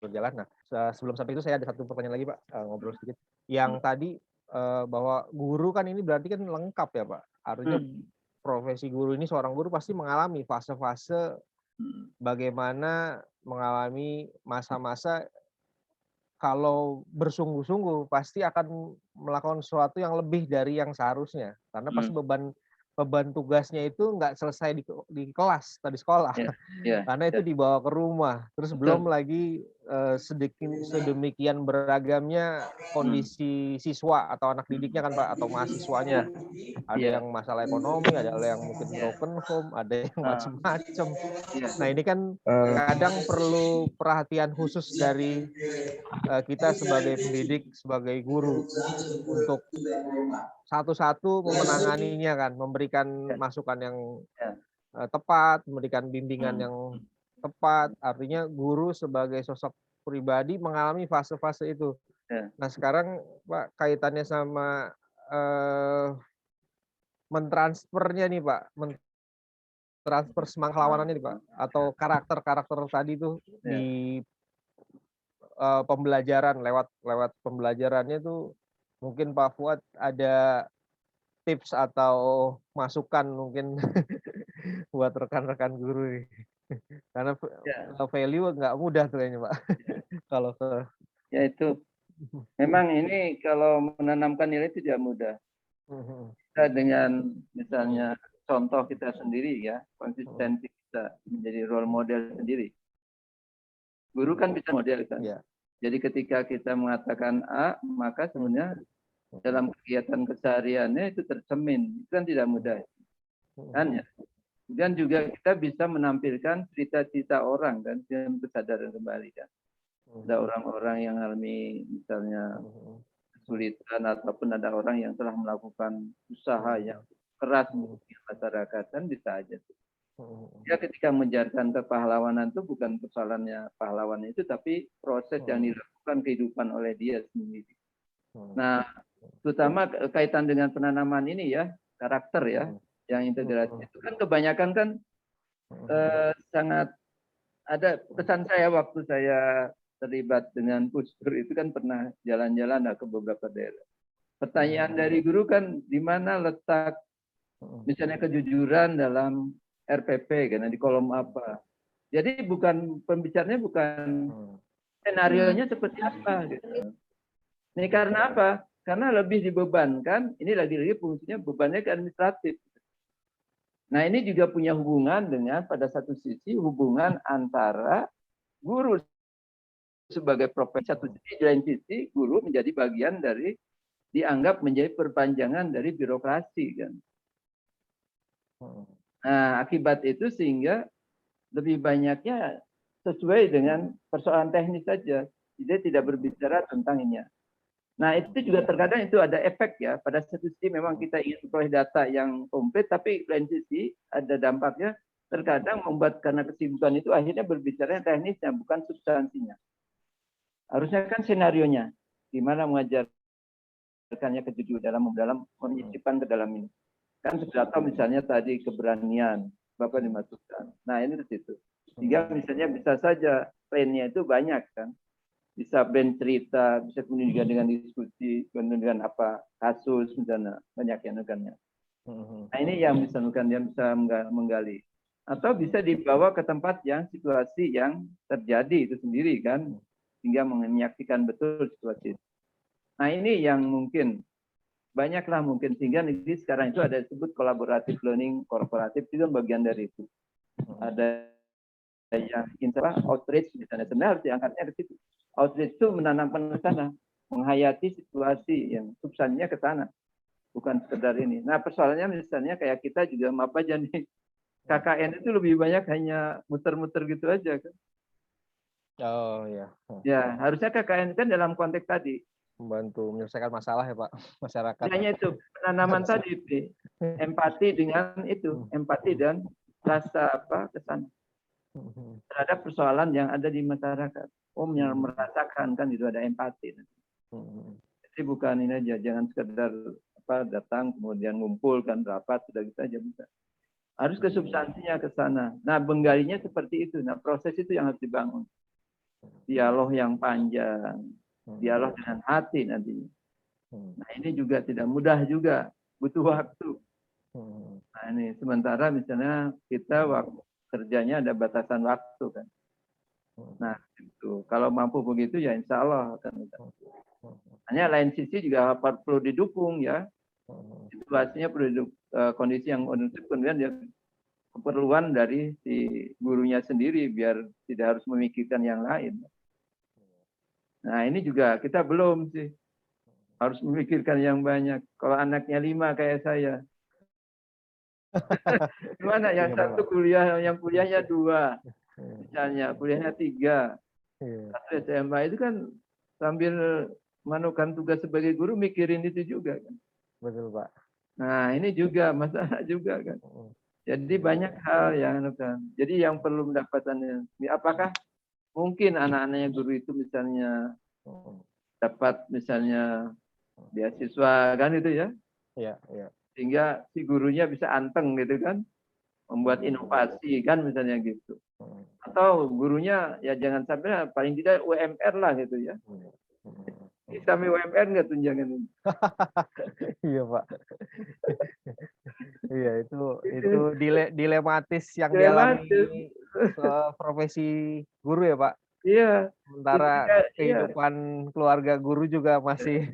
berjalan. Nah, sebelum sampai itu saya ada satu pertanyaan lagi Pak, ngobrol sedikit. Yang tadi bahwa guru kan ini berarti kan lengkap ya Pak, artinya profesi guru ini, seorang guru pasti mengalami fase-fase bagaimana mengalami masa-masa kalau bersungguh-sungguh pasti akan melakukan sesuatu yang lebih dari yang seharusnya, karena pasti beban tugasnya itu nggak selesai di kelas atau di sekolah, karena itu dibawa ke rumah, terus belum lagi sedemikian beragamnya kondisi siswa atau anak didiknya kan Pak, atau mahasiswanya, ada yang masalah ekonomi, ada yang mungkin broken home, ada yang macam-macam. Nah, ini kan kadang perlu perhatian khusus dari kita sebagai pendidik, sebagai guru, untuk satu-satu memenanganinya kan, memberikan masukan yang tepat, memberikan bimbingan yang tepat. Artinya guru sebagai sosok pribadi mengalami fase-fase itu. Nah, sekarang Pak, kaitannya sama mentransfernya nih Pak, mentransfer semangat perlawanan ini Pak, atau karakter-karakter tadi itu di pembelajaran, lewat pembelajarannya itu mungkin Pak Fuad ada tips atau masukan mungkin buat rekan-rekan guru nih. Karena value nggak mudah tuh kayaknya Pak. Kalau ya itu memang ini kalau menanamkan nilai itu tidak mudah. Kita dengan misalnya contoh kita sendiri ya, konsistensi bisa menjadi role model sendiri. Guru kan bisa model kan. Ya. Jadi ketika kita mengatakan A, maka sebenarnya dalam kegiatan kesehariannya itu tercermin. Itu kan tidak mudah. Kan ya. Dan juga kita bisa menampilkan cerita-cerita orang kan dengan kesadaran kembali kan. Ada orang-orang yang alami misalnya kesulitan ataupun ada orang yang telah melakukan usaha yang keras untuk masyarakat kan bisa aja. Ya ketika mengajarkan kepahlawanan itu bukan persoalannya pahlawan itu tapi proses yang dilakukan kehidupan oleh dia sendiri. Nah, terutama kaitan dengan penanaman ini ya, karakter ya, yang integrasi itu kan kebanyakan kan sangat ada pesan saya waktu saya terlibat dengan Puskur itu kan pernah jalan-jalan ke beberapa daerah. Pertanyaan dari guru kan di mana letak misalnya kejujuran dalam RPP karena di kolom apa. Jadi bukan pembicaranya bukan skenarionya seperti apa gitu. Ini karena apa? Karena lebih dibebankan, ini lagi-lagi fungsinya bebannya ke administratif. Nah, ini juga punya hubungan dengan pada satu sisi hubungan antara guru sebagai profesi satu sisi, di lain sisi guru menjadi bagian dari dianggap menjadi perpanjangan dari birokrasi kan. Nah, akibat itu sehingga lebih banyaknya sesuai dengan persoalan teknis saja. Dia tidak berbicara tentang ini. Nah, itu juga terkadang itu ada efek ya. Pada satu sisi memang kita ingin memperoleh data yang komplit, tapi lain sisi ada dampaknya terkadang membuat karena kesibukan itu akhirnya berbicara teknisnya, bukan substansinya. Harusnya kan senarionya, gimana mengajarkannya kejujuran dalam menyisipkan ke dalam ini. Kan sudah tahu misalnya tadi keberanian, Bapak dimasukkan. Nah ini di situ. Sehingga misalnya bisa saja plannya itu banyak kan. Bisa band cerita, bisa kemudian juga dengan diskusi, kemudian dengan apa kasus misalnya banyak yang negaranya. Nah ini yang bisa dia bisa menggali. Atau bisa dibawa ke tempat yang situasi yang terjadi itu sendiri kan, sehingga menyaksikan betul situasi itu. Nah ini yang mungkin banyaklah mungkin sehingga negeri sekarang itu ada disebut collaborative learning korporatif itu bagian dari itu. Ada yang outreach misalnya sebenarnya harus diangkatnya ke situ. Outreach itu menanamkan ke sana, menghayati situasi yang substansinya ke sana, bukan sekedar ini. Nah persoalannya misalnya kayak kita juga apa aja nih KKN itu lebih banyak hanya muter-muter gitu aja kan. Oh ya. Ya harusnya KKN kan dalam konteks tadi membantu menyelesaikan masalah ya Pak masyarakat. Hanya itu penanaman tadi, empati dengan itu, empati dan rasa apa kesan terhadap persoalan yang ada di masyarakat. Yang merasakan kan itu ada empati. Jadi bukan ini aja, jangan sekedar apa datang kemudian ngumpulkan rapat sudah gitu aja bisa. Harus ke substansinya ke sana. Nah menggalinya seperti itu. Nah proses itu yang harus dibangun. Dialog yang panjang. Dialog dengan hati nantinya. Nah ini juga tidak mudah juga, butuh waktu. Nah ini sementara misalnya kita waktu kerjanya ada batasan waktu kan. Nah itu kalau mampu begitu ya insya Allah akan. Hanya lain sisi juga perlu didukung ya. Situasinya perlu kondisi yang kondusif kemudian dia keperluan dari si gurunya sendiri biar tidak harus memikirkan yang lain. Nah ini juga kita belum sih. Harus memikirkan yang banyak. Kalau anaknya 5 kayak saya. Gimana yang satu kuliah, yang kuliahnya 2. Misalnya kuliahnya 3. Satu SMA itu kan sambil menukan tugas sebagai guru mikirin itu juga kan. Betul Pak. Nah ini juga masalah juga kan. Jadi banyak hal yang kan. Jadi yang perlu mendapatkan apakah mungkin anak-anaknya guru itu misalnya dapat misalnya beasiswa kan itu ya. Iya, iya. Sehingga si gurunya bisa anteng gitu kan. Membuat inovasi kan misalnya gitu. Atau gurunya ya jangan sampai paling tidak UMR lah gitu ya. Sampai UMR nggak tunjangan ini. Iya Pak. Iya itu dilematis yang dialami profesi guru ya Pak. Iya. Sementara Iya. kehidupan keluarga guru juga masih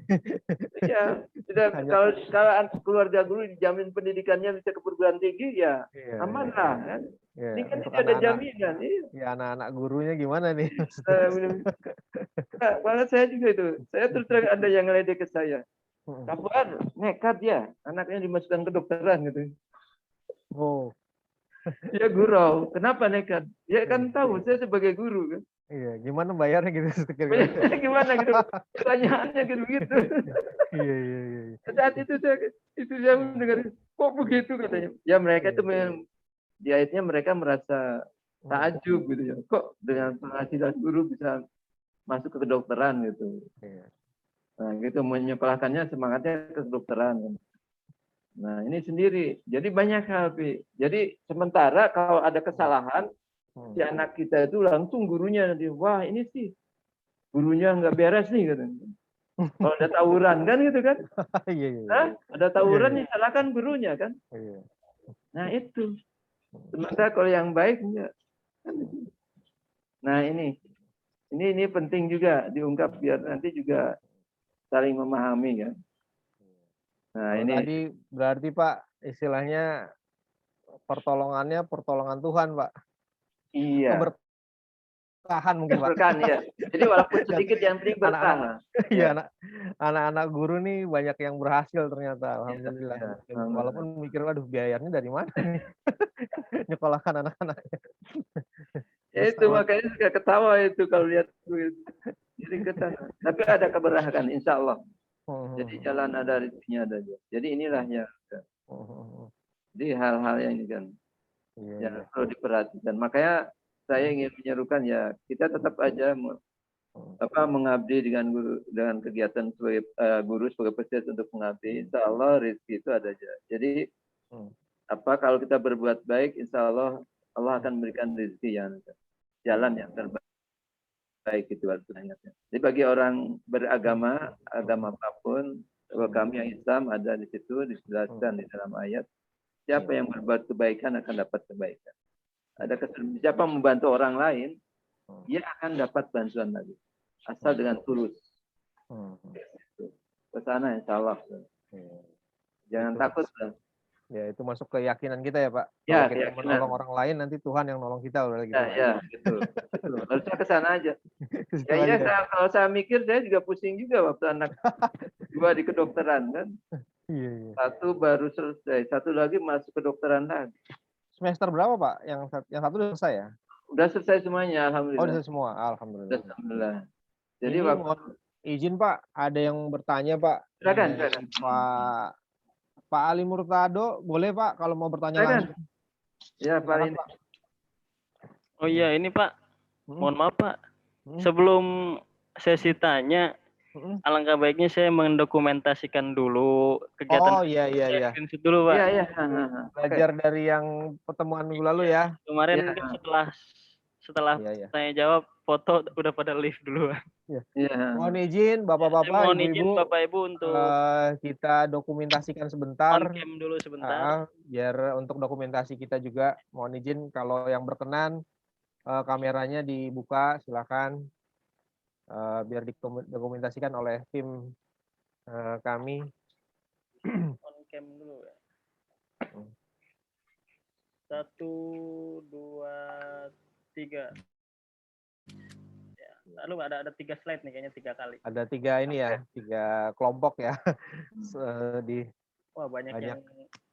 Iya. Tidak, hanya kalau keluarga guru dijamin pendidikannya bisa ke perguruan tinggi, ya iya, aman iya. lah kan. Iya, Ini kan untuk tidak ada anak-anak jaminan. Iya. ya anak-anak gurunya gimana nih? Nah, malah saya juga itu. Saya terus terang ada yang ngeledek ke saya. Mm. Kapan nekat ya anaknya dimasukkan ke dokteran gitu. Oh, Dia gurau. Kenapa nekat? Ya kan tahu saya sebagai guru kan. iya, gimana bayarnya gitu kira-kira? Gimana gitu? Pertanyaannya gitu gitu. Iya, iya, iya. Saat itu saya mendengar kok begitu katanya. Ya mereka itu di akhirnya mereka merasa takjub gitu ya. Kok dengan penghasilan guru bisa masuk ke kedokteran gitu. Iya. Nah, gitu menyekolahkannya semangatnya ke kedokteran. Nah, ini sendiri. Jadi banyak hal, Pi. Jadi sementara kalau ada kesalahan, si anak kita itu langsung gurunya nanti, wah ini sih gurunya nggak beres nih katanya. Kalau ada tawuran kan gitu kan? Iya, iya. Hah? Ada tawuran disalahkan gurunya kan? Iya. Nah itu. Sementara kalau yang baik enggak. Nah ini penting juga diungkap biar nanti juga saling memahami kan. Nah Kalau ini tadi berarti Pak istilahnya pertolongan Tuhan Pak. iya. Bertahan mungkin Pak. Bertahan ya. Jadi walaupun sedikit yang penting bertahan. Iya, anak-anak guru nih banyak yang berhasil ternyata, alhamdulillah. Iya, Walaupun mikir, waduh biayanya dari mana nih nyekolahkan anak-anaknya. Ya itu makanya suka ketawa itu kalau lihat duit. Jadi ketawa. Tapi ada keberkahan, insya Allah. Jadi jalan ada, rezekinya ada. Jadi inilah yang. Jadi hal-hal yang ini kan yang perlu diperhatikan. Makanya saya ingin menyerukan ya kita tetap aja mengabdi dengan guru, dengan kegiatan sebagai guru sebagai peserta untuk mengabdi. Insya Allah rezeki itu ada aja. Jadi kalau kita berbuat baik, insya Allah akan memberikan rezeki yang jalan yang terbaik itu artinya. Jadi bagi orang beragama, agama apapun, kami yang Islam ada di situ dijelaskan di dalam ayat. Siapa yang berbuat kebaikan akan dapat kebaikan. Siapa membantu orang lain, dia akan dapat bantuan lagi. Asal dengan tulus. Ke sana insya Allah. Jangan takut. Ya itu masuk keyakinan kita ya Pak. Ya, kalau kita menolong orang lain nanti Tuhan yang nolong kita udah gitu. Ya, gitu. Harusnya ke sana aja. Kalau saya mikir saya juga pusing juga waktu anak dua di kedokteran kan. Iya. Satu baru selesai, satu lagi masuk kedokteran lagi. Semester berapa Pak? Yang satu udah selesai ya? Udah selesai semuanya, alhamdulillah. Oh, udah semua, alhamdulillah. Alhamdulillah. Jadi mohon izin Pak, ada yang bertanya Pak. Silakan. Pak Ali Murtado, boleh Pak kalau mau bertanya langsung. Ya Pak Ali. Oh iya ini Pak, mohon maaf Pak. Sebelum sesi tanya, alangkah baiknya saya mendokumentasikan dulu kegiatan. Oh iya. Dulu Pak. Iya. Belajar dari yang pertemuan minggu lalu ya. Kemarin setelah tanya jawab, foto udah pada live dulu. Iya. Mohon izin Bapak-bapak, Ibu-ibu untuk kita dokumentasikan sebentar. On cam dulu sebentar. Biar untuk dokumentasi kita juga, mohon izin kalau yang berkenan kameranya dibuka, silakan. Biar didokumentasikan oleh tim kami. On cam dulu ya. 1, 2, 3. Ya, lalu ada 3 slide nih kayaknya 3 kali. Ada 3 ini ya, 3 kelompok ya. Wah banyak yang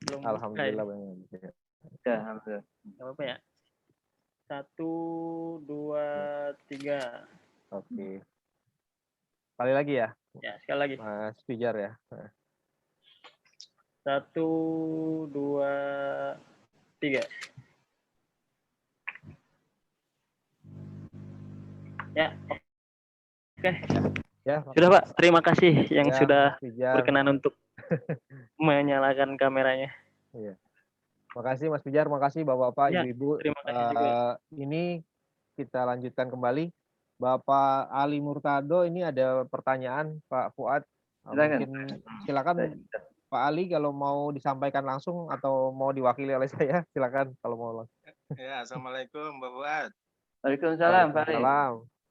belum. Alhamdulillah banyak. Ya, alhamdulillah. Gak apa-apa ya. 1, 2, 3. Oke. Sekali lagi ya. Ya sekali lagi. Mas Pijar ya. 1, 2, 3. Ya, oke. Ya, sudah Pak, terima kasih yang sudah Pijar. berkenan untuk menyalakan kameranya. Iya. Makasih Mas Pijar, makasih Bapak-bapak, Ibu-ibu. Terima kasih juga. Ini kita lanjutkan kembali. Bapak Ali Murtado, ini ada pertanyaan Pak Fuad. Silakan Pak Ali kalau mau disampaikan langsung atau mau diwakili oleh saya, silakan kalau mau langsung. Ya, assalamualaikum Pak Fuad. Waalaikumsalam Pak Ali.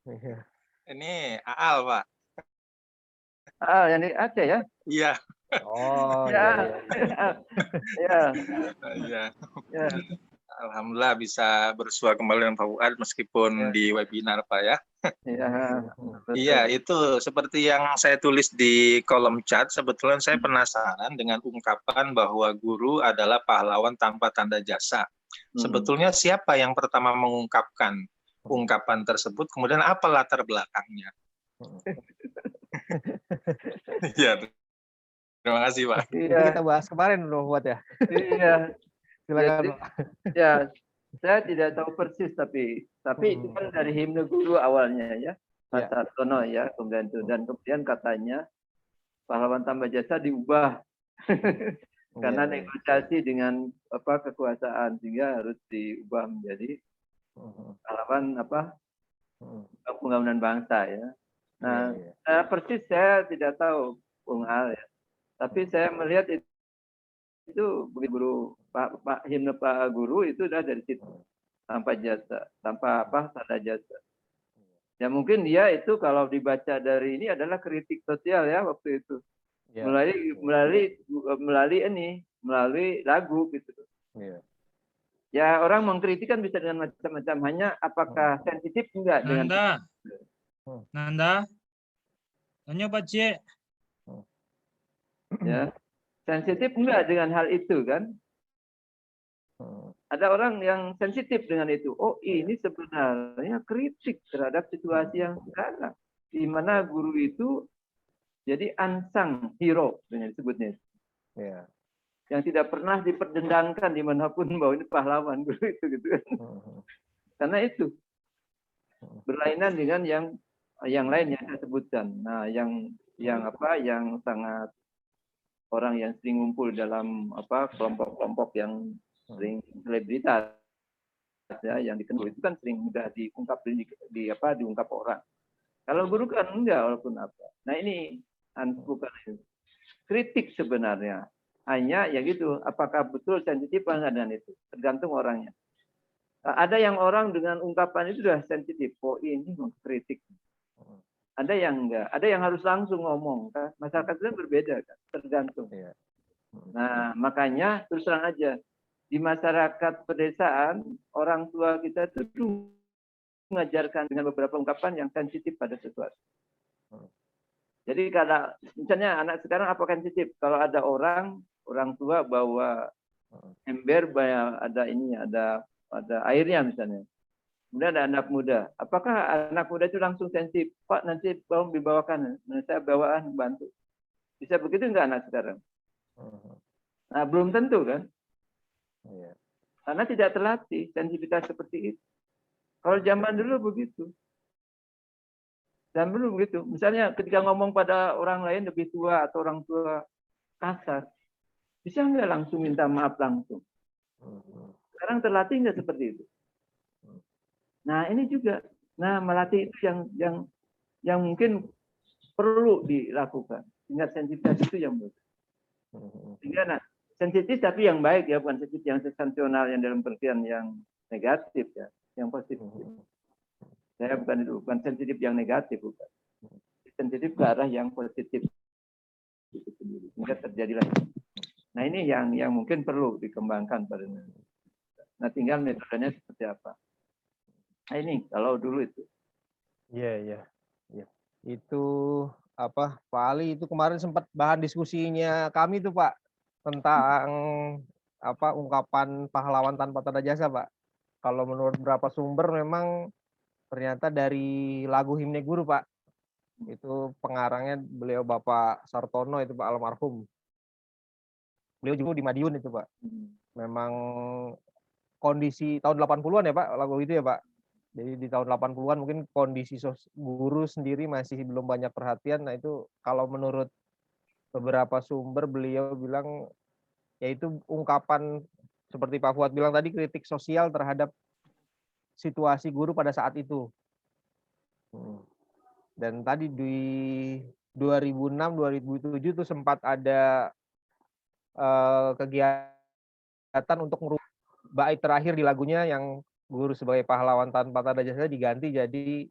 Iya. Ini Aal, Pak. Yang di Aceh ya? Iya. Oh, Ya. iya. Iya. Ya. Alhamdulillah bisa bersua kembali dengan Pak Fuad meskipun di webinar, Pak ya. Iya. Iya, itu seperti yang saya tulis di kolom chat, sebetulnya saya penasaran dengan ungkapan bahwa guru adalah pahlawan tanpa tanda jasa. Sebetulnya siapa yang pertama mengungkapkan ungkapan tersebut, kemudian apa latar belakangnya? Iya, terima kasih Pak. Itu kita bahas kemarin loh buat ya. Iya. Silakan Pak. Ya, saya tidak tahu persis tapi itu kan dari himne guru awalnya ya. Pak Sartono ya, kemudian itu dan kemudian katanya pahlawan tanpa jasa diubah karena negosiasi dengan kekuasaan sehingga harus diubah menjadi pahlawan pembangunan bangsa ya. Nah, persis saya tidak tahu Bung Al ya. Tapi saya melihat itu guru Pak himne Pak Guru itu udah dari situ tanpa jasa, tanpa tanda jasa. Ya mungkin dia itu kalau dibaca dari ini adalah kritik sosial ya waktu itu. Melalui lagu gitu. Ya orang mengkritik kan bisa dengan macam-macam, hanya apakah sensitif enggak dengan Nanda, tanya Pak Cik. Ya, sensitif enggak dengan hal itu kan? Ada orang yang sensitif dengan itu. Oh, ini sebenarnya kritik terhadap situasi yang sekarang, di mana guru itu jadi unsung hero dengan disebutnya. Ya. Yang tidak pernah diperdendangkan dimanapun bahwa ini pahlawan guru itu gitu kan. Karena itu berlainan dengan yang lain yang saya sebutkan. Nah, yang sangat orang yang sering ngumpul dalam kelompok-kelompok yang sering selebritas ya, yang dikenal itu kan sering mudah diungkap diungkap orang. Kalau guru kan enggak walaupun apa. Nah ini bukan kritik sebenarnya. Hanya ya gitu, apakah betul sensitif enggak dengan itu? Tergantung orangnya. Ada yang orang dengan ungkapan itu sudah sensitif. Oh ini kritik. Ada yang enggak, ada yang harus langsung ngomong kan. Masyarakat itu berbeda kan, tergantung. Nah, makanya terus terang aja di masyarakat pedesaan orang tua kita itu mengajarkan dengan beberapa ungkapan yang sensitif pada sesuatu. Jadi kalau misalnya anak sekarang apa sensitif? Kalau ada orang tua bawa ember ada airnya misalnya. Kemudian ada anak muda. Apakah anak muda itu langsung sensitif? Pak, nanti tolong dibawakan. Saya bawaan bantu. Bisa begitu enggak anak sekarang? Nah, belum tentu kan? Karena tidak terlatih sensitivitas seperti itu. Kalau zaman dulu begitu. Zaman dulu begitu. Misalnya ketika ngomong pada orang lain lebih tua atau orang tua kasar, bisa enggak langsung minta maaf langsung? Sekarang terlatih enggak seperti itu? Nah, ini juga. Nah, melatih itu yang mungkin perlu dilakukan. Ingat sensitivitas itu yang bagus. Sehingga sensitif tapi yang baik ya, bukan sensitif yang sensasional yang dalam pengertian yang negatif ya, yang positif. Saya bukan sensitif yang negatif, bukan. Sensitif ke arah yang positif. Itu sendiri. Sehingga terjadilah. Nah, ini yang mungkin perlu dikembangkan pada. Nah, tinggal metodenya seperti apa. Nah, ini kalau dulu itu. Iya. Itu Pak Ali itu kemarin sempat bahan diskusinya kami tuh Pak tentang ungkapan pahlawan tanpa tanda jasa Pak. Kalau menurut beberapa sumber memang ternyata dari lagu himne guru Pak. Itu pengarangnya beliau Bapak Sartono itu Pak almarhum. Beliau juga di Madiun itu Pak. Memang kondisi tahun 80-an ya Pak lagu itu ya Pak. Jadi di tahun 80-an mungkin kondisi guru sendiri masih belum banyak perhatian. Nah itu kalau menurut beberapa sumber beliau bilang yaitu ungkapan seperti Pak Fuad bilang tadi kritik sosial terhadap situasi guru pada saat itu. Dan tadi di 2006-2007 itu sempat ada kegiatan untuk merubah bait terakhir di lagunya yang guru sebagai pahlawan tanpa tanda jasa diganti jadi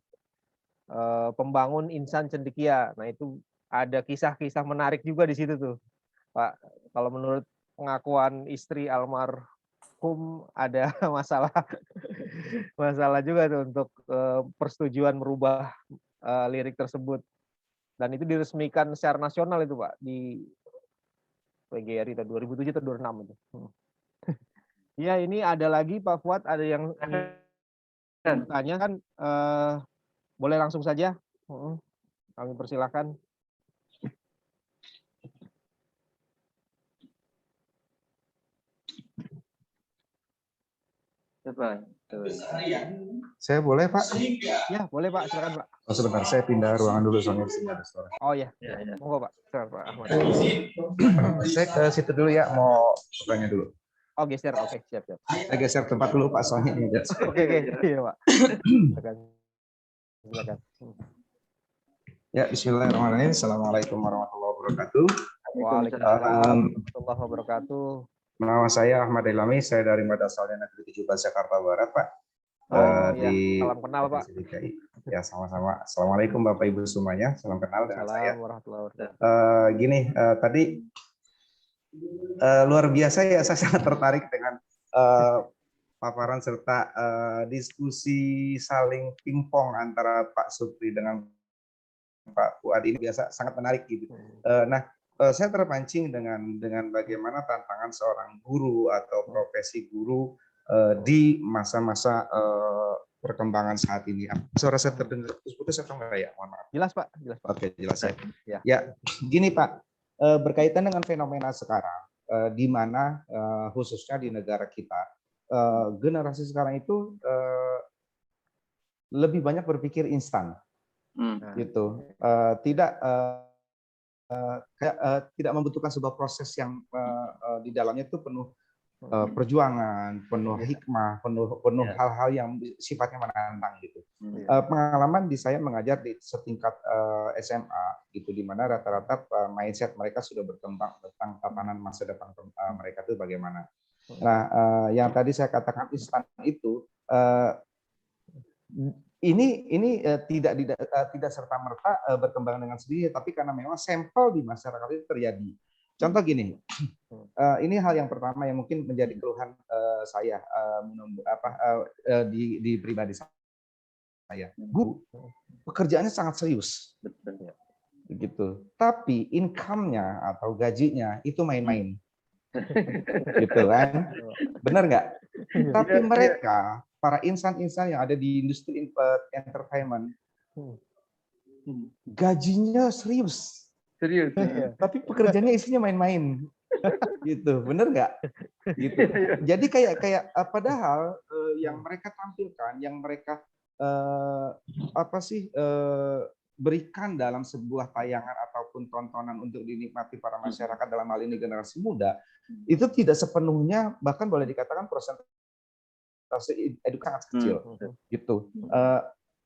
pembangun Insan Cendekia. Nah itu ada kisah-kisah menarik juga di situ tuh, Pak. Kalau menurut pengakuan istri almarhum ada masalah juga tuh untuk persetujuan merubah lirik tersebut. Dan itu diresmikan secara nasional itu Pak di PGRI tahun 2007 atau 2006 itu. Ya ini ada lagi Pak Fuad, ada yang tanya kan, boleh langsung saja. Kami persilakan. Saya boleh Pak? Ya boleh Pak, silakan Pak. Oh, sebentar, saya pindah ruangan dulu soalnya di sini ada suara. Oh ya, monggo Pak. Silakan Pak Ahmad. Saya ke situ dulu ya, mau bertanya dulu. Oh geser, oke siap. Saya geser tempat dulu Pak, soalnya ini ada suara. Oke, iya Pak. Silakan. Ya, bismillahirrahmanirrahim. Assalamualaikum warahmatullahi wabarakatuh. Waalaikumsalam warahmatullahi wabarakatuh. Nama saya Ahmad Ilami, saya dari Madrasah Negeri 17 Jakarta Barat, Pak. Di salam kenal Pak. Ya sama-sama. Assalamualaikum Bapak Ibu semuanya, salam kenal dengan saya. Warahmatullahi wabarakatuh. Gini, tadi luar biasa ya, saya sangat tertarik dengan paparan serta diskusi saling pingpong antara Pak Supri dengan Pak Fuad ini biasa sangat menarik gitu. Saya terpancing dengan bagaimana tantangan seorang guru atau profesi guru di masa-masa perkembangan saat ini. Suara saya terdengar putus atau enggak ya? Mohon maaf. Jelas Pak, jelas Pak. Oke, jelas ya. Ya. Ya, gini Pak, berkaitan dengan fenomena sekarang, di mana khususnya di negara kita, generasi sekarang itu lebih banyak berpikir instan, gitu. Tidak membutuhkan sebuah proses yang di dalamnya itu penuh perjuangan, penuh hikmah, penuh hal-hal yang sifatnya menantang gitu. Pengalaman di saya mengajar di setingkat SMA gitu, di mana rata-rata mindset mereka sudah berkembang tentang tatanan masa depan mereka itu bagaimana. Nah, yang tadi saya katakan instan itu ini tidak serta-merta berkembang dengan sendiri, tapi karena memang sampel di masyarakat itu terjadi. Contoh gini, ini hal yang pertama yang mungkin menjadi keluhan saya di pribadi saya. Guru pekerjaannya sangat serius, gitu. Tapi income-nya atau gajinya itu main-main, gitu kan? Benar nggak? Tapi mereka para insan-insan yang ada di industri entertainment, gajinya serius. Tapi pekerjaannya isinya main-main, gitu, bener nggak? Gitu. Jadi kayak padahal yang mereka tampilkan, yang mereka berikan dalam sebuah tayangan ataupun tontonan untuk dinikmati para masyarakat, dalam hal ini generasi muda, itu tidak sepenuhnya, bahkan boleh dikatakan persentase edukasi kecil, gitu.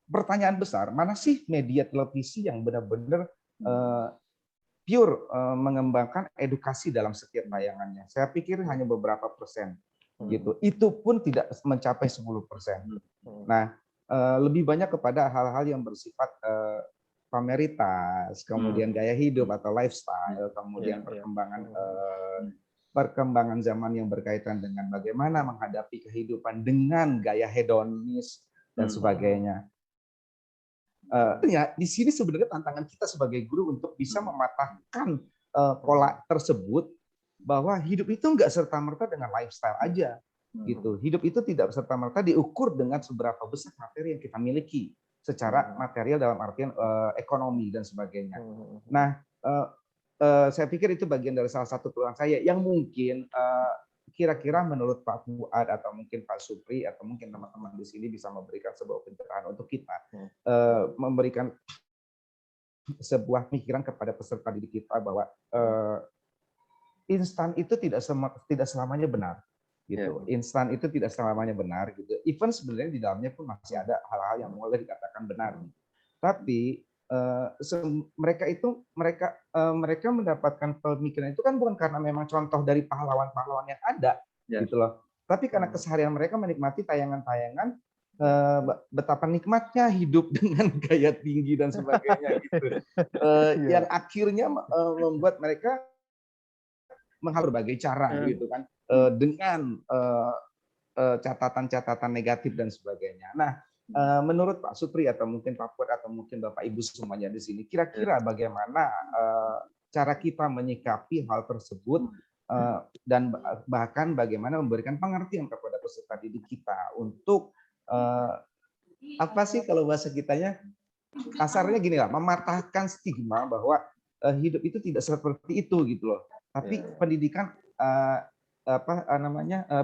Pertanyaan besar, mana sih media televisi yang benar-benar pure mengembangkan edukasi dalam setiap tayangannya? Saya pikir hanya beberapa persen, gitu. Itu pun tidak mencapai 10%. Nah, lebih banyak kepada hal-hal yang bersifat pameritas, kemudian gaya hidup atau lifestyle, kemudian perkembangan zaman yang berkaitan dengan bagaimana menghadapi kehidupan dengan gaya hedonis dan sebagainya. Ya, di sini sebenarnya tantangan kita sebagai guru untuk bisa mematahkan pola tersebut, bahwa hidup itu enggak serta-merta dengan lifestyle aja, gitu. Hidup itu tidak serta-merta diukur dengan seberapa besar materi yang kita miliki secara material dalam artian ekonomi dan sebagainya. Nah, saya pikir itu bagian dari salah satu keluhan saya yang mungkin kira-kira menurut Pak Fuad atau mungkin Pak Supri atau mungkin teman-teman di sini bisa memberikan sebuah pencerahan untuk kita, memberikan sebuah pikiran kepada peserta didik kita bahwa instan itu tidak selamanya benar, gitu. Instan itu tidak selamanya benar, gitu. Even sebenarnya di dalamnya pun masih ada hal-hal yang boleh dikatakan benar. Tapi mereka mendapatkan pemikiran itu kan bukan karena memang contoh dari pahlawan-pahlawan yang ada, gitu loh. Tapi karena keseharian mereka menikmati tayangan-tayangan betapa nikmatnya hidup dengan gaya tinggi dan sebagainya gitu. Yang akhirnya membuat mereka menghafal berbagai cara gitu kan, dengan catatan-catatan negatif dan sebagainya. Nah, menurut Pak Supri atau mungkin Pak Fuad atau mungkin Bapak Ibu semuanya di sini, kira-kira bagaimana cara kita menyikapi hal tersebut dan bahkan bagaimana memberikan pengertian kepada peserta didik kita untuk apa sih kalau bahasa kitanya, kasarnya gini lah, mematahkan stigma bahwa hidup itu tidak seperti itu gitu loh. Tapi pendidikan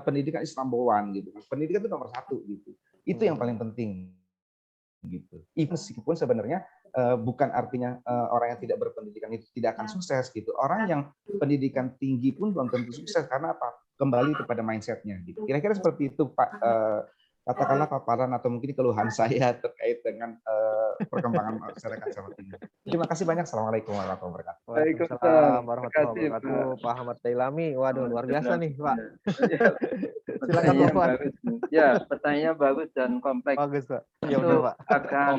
pendidikan is number one gitu. Pendidikan itu nomor 1 gitu. Itu yang paling penting gitu. Meskipun sebenarnya bukan artinya orang yang tidak berpendidikan itu tidak akan sukses gitu. Orang yang pendidikan tinggi pun belum tentu sukses karena apa? Kembali kepada mindsetnya gitu. Kira-kira seperti itu Pak. Katakanlah paparan atau mungkin keluhan saya terkait dengan perkembangan masyarakat Jawa Timur. Terima kasih banyak. Assalamualaikum warahmatullahi wabarakatuh. Waalaikumsalam warahmatullahi wabarakatuh. Pak Ahmad Tailami, waduh luar biasa nih Pak. Silakan Pak Fuad. Ya, pertanyaannya bagus dan kompleks. Bagus Pak. Ya Itu udah Pak. akan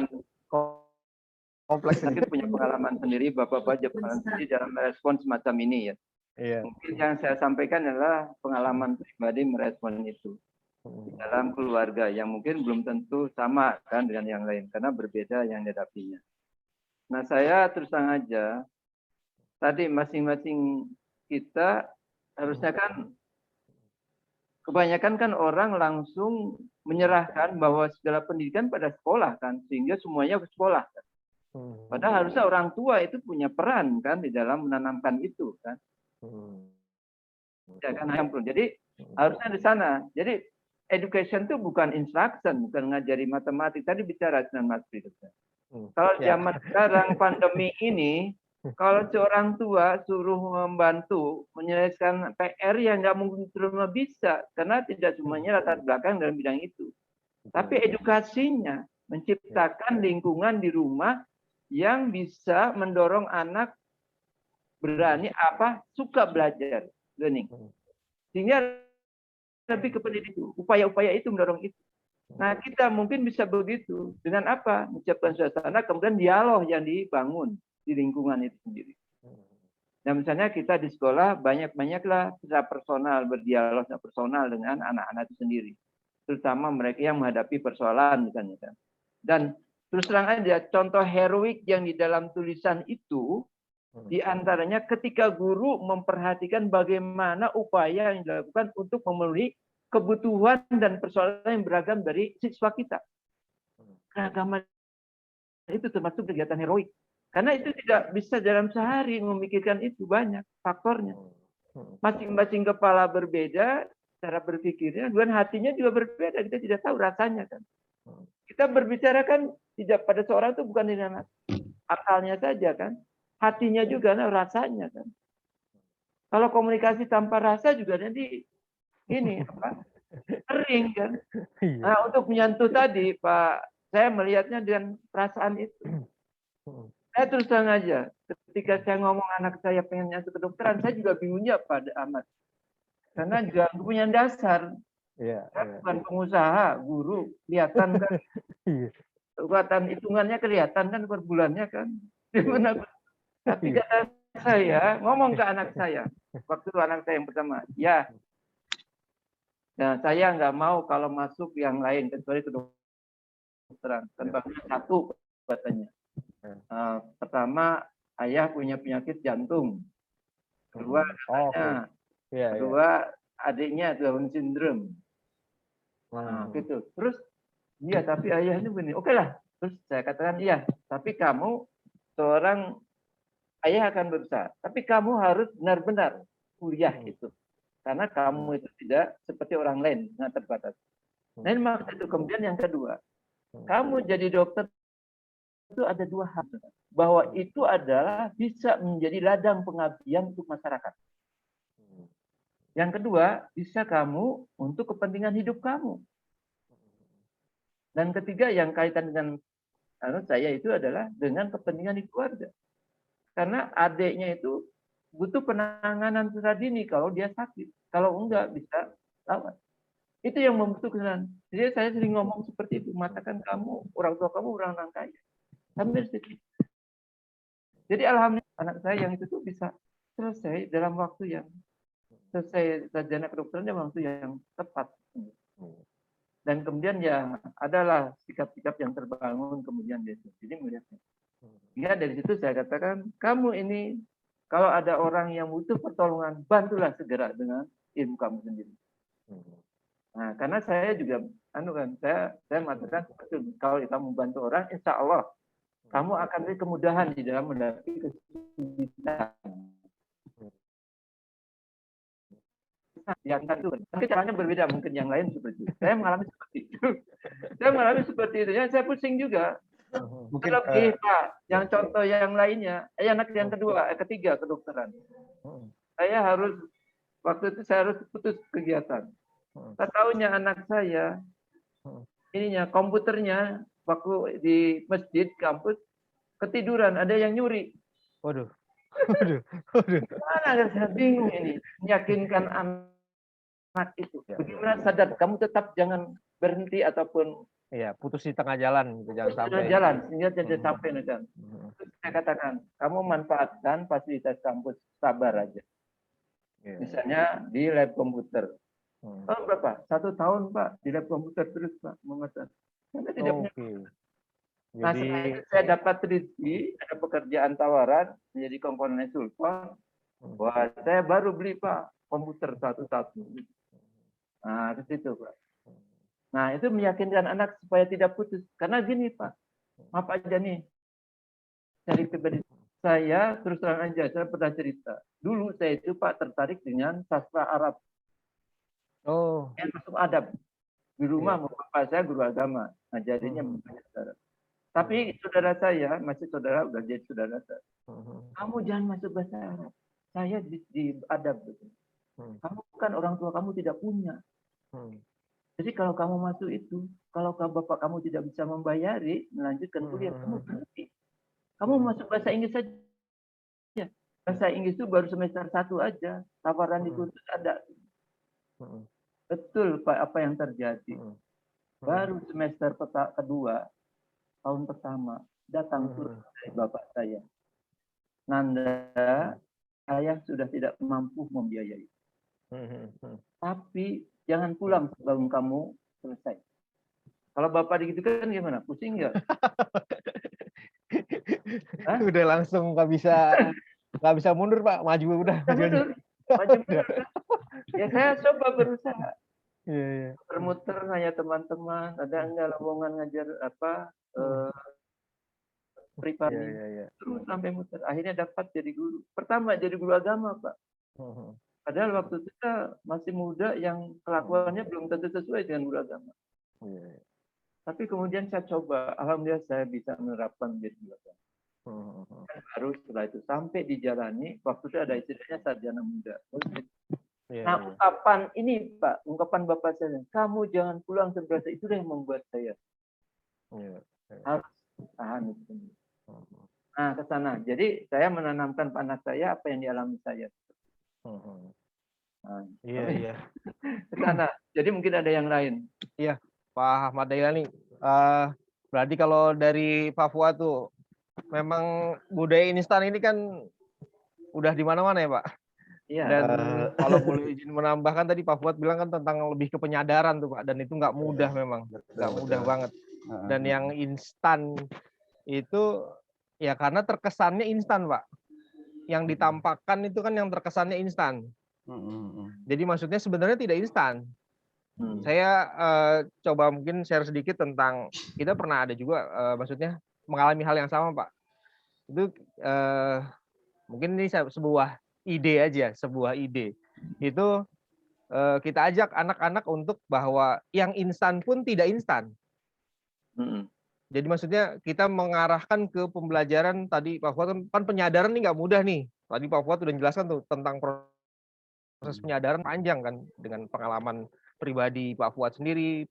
Kompleks ini. Kita punya pengalaman sendiri, Bapak-Bapak juga pengalaman sendiri dalam merespon semacam ini ya. Iya. Mungkin yang saya sampaikan adalah pengalaman pribadi merespon itu dalam keluarga yang mungkin belum tentu sama kan dengan yang lain karena berbeda yang dihadapinya. Nah, saya terus terang aja tadi masing-masing kita harusnya kan kebanyakan kan orang langsung menyerahkan bahwa segala pendidikan pada sekolah kan sehingga semuanya ke sekolah kan. Padahal harusnya orang tua itu punya peran kan di dalam menanamkan itu kan. Ya kan jadi harusnya di sana. Jadi education itu bukan instruction, bukan ngajari matematik. Tadi bicara dengan Mas Fri. Kalau zaman sekarang pandemi ini, kalau seorang tua suruh membantu menyelesaikan PR yang nggak mungkin cuma bisa, karena tidak semuanya latar belakang dalam bidang itu. Tapi edukasinya, menciptakan lingkungan di rumah yang bisa mendorong anak berani suka belajar, learning. Sehingga lebih ke pendidikan, upaya-upaya itu mendorong itu. Nah, kita mungkin bisa begitu dengan apa? Menciptakan suasana, kemudian dialog yang dibangun di lingkungan itu sendiri. Nah, misalnya kita di sekolah banyak-banyaklah secara personal berdialog secara personal dengan anak-anak itu sendiri, terutama mereka yang menghadapi persoalan misalnya kan. Dan terus terang aja, contoh heroik yang di dalam tulisan itu di antaranya ketika guru memperhatikan bagaimana upaya yang dilakukan untuk memenuhi kebutuhan dan persoalan yang beragam dari siswa kita. Keragaman itu termasuk kegiatan heroik. Karena itu tidak bisa dalam sehari memikirkan itu, banyak faktornya. Masing-masing kepala berbeda, cara berpikirnya, dan hatinya juga berbeda. Kita tidak tahu rasanya kan. Kita berbicara kan tidak pada seorang itu bukan dengan akalnya saja kan. Hatinya juga, rasanya kan. Kalau komunikasi tanpa rasa juga nanti ini kering kan. Nah, untuk menyentuh tadi Pak, saya melihatnya dengan perasaan itu. Saya terus terang aja, ketika saya ngomong anak saya pengen masuk kedokteran, saya juga bingungnya pada amat. Karena juga punya dasar. Bukan pengusaha, guru, kelihatan kan. Kekuatan hitungannya kelihatan kan per bulannya kan. Tapi kata saya ngomong ke anak saya, waktu itu anak saya yang pertama, ya, nah saya nggak mau kalau masuk yang lain kecuali kedokteran. Sebabnya satu katanya, pertama ayah punya penyakit jantung, kedua katanya, kedua adiknya Down syndrome, gitu. Terus, iya tapi ayah ini begini, oke lah. Terus saya katakan iya, tapi kamu seorang ayah akan berusaha, tapi kamu harus benar-benar kuliah itu, karena kamu itu tidak seperti orang lain yang terbatas. Nah, ini maksud itu. Kemudian yang kedua, kamu jadi dokter itu ada dua hal, bahwa itu adalah bisa menjadi ladang pengabdian untuk masyarakat. Yang kedua, bisa kamu untuk kepentingan hidup kamu. Dan ketiga yang kaitan dengan saya itu adalah dengan kepentingan di keluarga. Karena adiknya itu butuh penanganan secara dini kalau dia sakit. Kalau enggak bisa lawat. Itu yang membutuhkan. Jadi saya sering ngomong seperti itu, matakan kamu, orang tua kamu orang kaya. Sambil sedih. Jadi alhamdulillah anak saya yang itu tuh bisa selesai dalam waktu yang selesai sarjana kedokteran dalam waktu yang tepat. Dan kemudian ya adalah sikap-sikap yang terbangun kemudian dia jadi melihatnya. Ya dari situ saya katakan kamu ini kalau ada orang yang butuh pertolongan bantulah segera dengan ilmu kamu sendiri. Nah, karena saya juga saya mengatakan kalau kamu bantu orang, insya Allah kamu akan beri kemudahan di dalam menghadapi kesulitan. Yang satu, tapi caranya berbeda mungkin yang lain seperti itu. Saya mengalami seperti itu. Saya mengalami seperti itu. Ya, saya pusing juga. Mungkin lebih Pak, yang contoh yang lainnya, anak yang ketiga kedokteran. Saya harus waktu itu saya harus putus kegiatan. Tak tahunya anak saya, komputernya waktu di masjid kampus ketiduran, ada yang nyuri. Waduh. Mana saya bingung ini, meyakinkan anak itu. Bagaimana sadar, kamu tetap jangan berhenti ataupun putus di tengah jalan, jangan sampai. Jalan, sehingga tidak sampai nanti. Saya katakan, kamu manfaatkan fasilitas kampus, sabar aja. Misalnya di lab komputer. Tahun berapa? 1 tahun Pak di lab komputer terus Pak mengajar. Karena tidak punya. Nah setelah itu saya dapat rezeki, ada pekerjaan tawaran menjadi komponen sulfon. Wah saya baru beli Pak komputer satu-satu. Nah ke situ Pak. Nah itu meyakinkan anak supaya tidak putus. Karena gini Pak, maaf aja nih, dari pribadi saya terus terang aja, saya pernah cerita. Dulu saya itu Pak tertarik dengan sastra Arab. Yang masuk adab. Di rumah bapak saya guru agama, ngajarinya saudara. Tapi saudara saya, masih saudara, udah jadi saudara saya. Kamu jangan masuk bahasa Arab. Saya di adab. Kamu kan orang tua kamu tidak punya. Jadi kalau kamu masuk itu, kalau bapak kamu tidak bisa membayari, melanjutkan kuliah, kamu berhenti. Kamu masuk bahasa Inggris saja. Bahasa Inggris itu baru semester 1 aja. Tawaran itu ada. Betul Pak apa yang terjadi. Baru semester kedua, tahun pertama, datang surat dari bapak saya. Nanda, saya sudah tidak mampu membiayai. Tapi jangan pulang sebelum kamu selesai. Kalau bapak digitukan gimana? Pusing nggak? Udah langsung nggak bisa mundur Pak, maju udah. Maju. Ya saya coba berusaha. Bermuter nanya teman-teman, ada enggak lowongan ngajar pribadi. Terus sampai muter. Akhirnya dapat jadi guru. Pertama jadi guru agama, Pak. Padahal waktu itu kita masih muda yang kelakuannya belum tentu sesuai dengan guru agama. Tapi kemudian saya coba, alhamdulillah saya bisa menerapkan menjadi guru agama. Baru setelah itu sampai dijalani, waktu itu ada istilahnya sarjana muda. Nah, ungkapan ini Pak, ungkapan bapak saya, kamu jangan pulang sebelum itu yang membuat saya harus tahan itu. Nah, ke sana. Jadi saya menanamkan pada anak saya apa yang dialami saya. Ke sana. Jadi mungkin ada yang lain. Iya, Pak Ahmad Dailani. Berarti kalau dari Pak Fuad tuh memang budaya instan ini kan udah di mana-mana ya Pak. Iya. Dan kalau boleh izin menambahkan tadi Pak Fuad bilang kan tentang lebih ke penyadaran tuh Pak. Dan itu nggak mudah memang, nggak mudah banget. Dan yang instan itu ya karena terkesannya instan Pak. Yang ditampakkan itu kan yang terkesannya instan. Jadi maksudnya sebenarnya tidak instan. Saya coba mungkin share sedikit tentang kita pernah ada juga maksudnya mengalami hal yang sama Pak. Itu mungkin ini sebuah ide. Itu kita ajak anak-anak untuk bahwa yang instan pun tidak instan. Jadi maksudnya kita mengarahkan ke pembelajaran tadi Pak Fuad kan penyadaran ini nggak mudah nih. Tadi Pak Fuad sudah menjelaskan tuh tentang proses penyadaran panjang kan dengan pengalaman pribadi Pak Fuad sendiri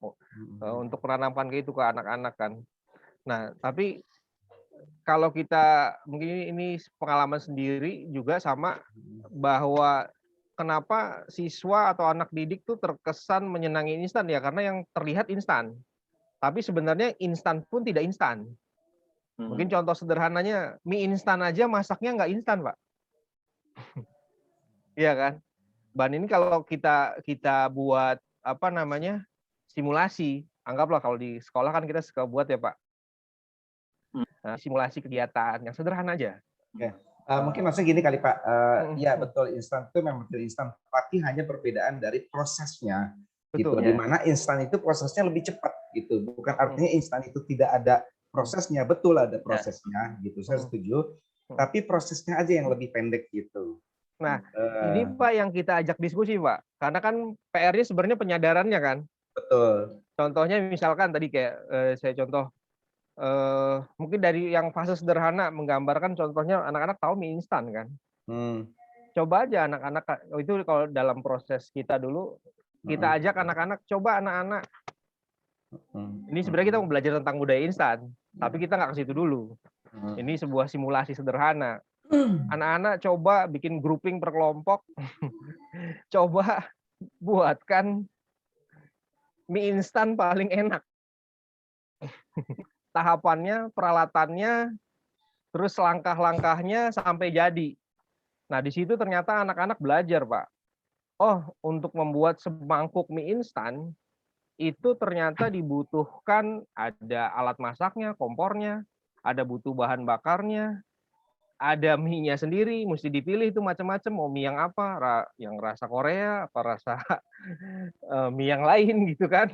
untuk menanamkan ke anak-anak kan. Nah, tapi kalau kita mungkin ini pengalaman sendiri juga sama bahwa kenapa siswa atau anak didik tuh terkesan menyenangi instan ya, karena yang terlihat instan. Tapi sebenarnya instan pun tidak instan. Mungkin contoh sederhananya, mie instan aja masaknya nggak instan, Pak. Iya kan? Bahan ini kalau kita buat apa namanya simulasi, anggaplah kalau di sekolah kan kita suka buat ya Pak, simulasi kegiatan yang sederhana aja. Oke. Mungkin maksudnya gini kali Pak, ya betul instan itu memang betul instan, tapi hanya perbedaan dari prosesnya. Gitu. Betul, Di mana instan itu prosesnya lebih cepat gitu, bukan artinya instan itu tidak ada prosesnya, betul ada prosesnya gitu, saya setuju. Tapi prosesnya aja yang lebih pendek gitu. Nah, ini Pak yang kita ajak diskusi Pak, karena kan PR-nya sebenarnya penyadarannya kan. Betul. Contohnya misalkan tadi kayak saya contoh mungkin dari yang fase sederhana menggambarkan contohnya anak-anak tahu mie instan kan. Coba aja anak-anak itu kalau dalam proses kita dulu kita ajak anak-anak, coba anak-anak. Ini sebenarnya kita mau belajar tentang budaya instan, tapi kita nggak ke situ dulu. Ini sebuah simulasi sederhana. Anak-anak coba bikin grouping per kelompok, coba buatkan mie instan paling enak. Tahapannya, peralatannya, terus langkah-langkahnya sampai jadi. Nah, di situ ternyata anak-anak belajar, Pak. Oh, untuk membuat semangkuk mie instan, itu ternyata dibutuhkan ada alat masaknya, kompornya, ada butuh bahan bakarnya, ada mie-nya sendiri, mesti dipilih itu macam-macam, mau mie yang apa, yang rasa Korea, apa rasa mie yang lain gitu kan.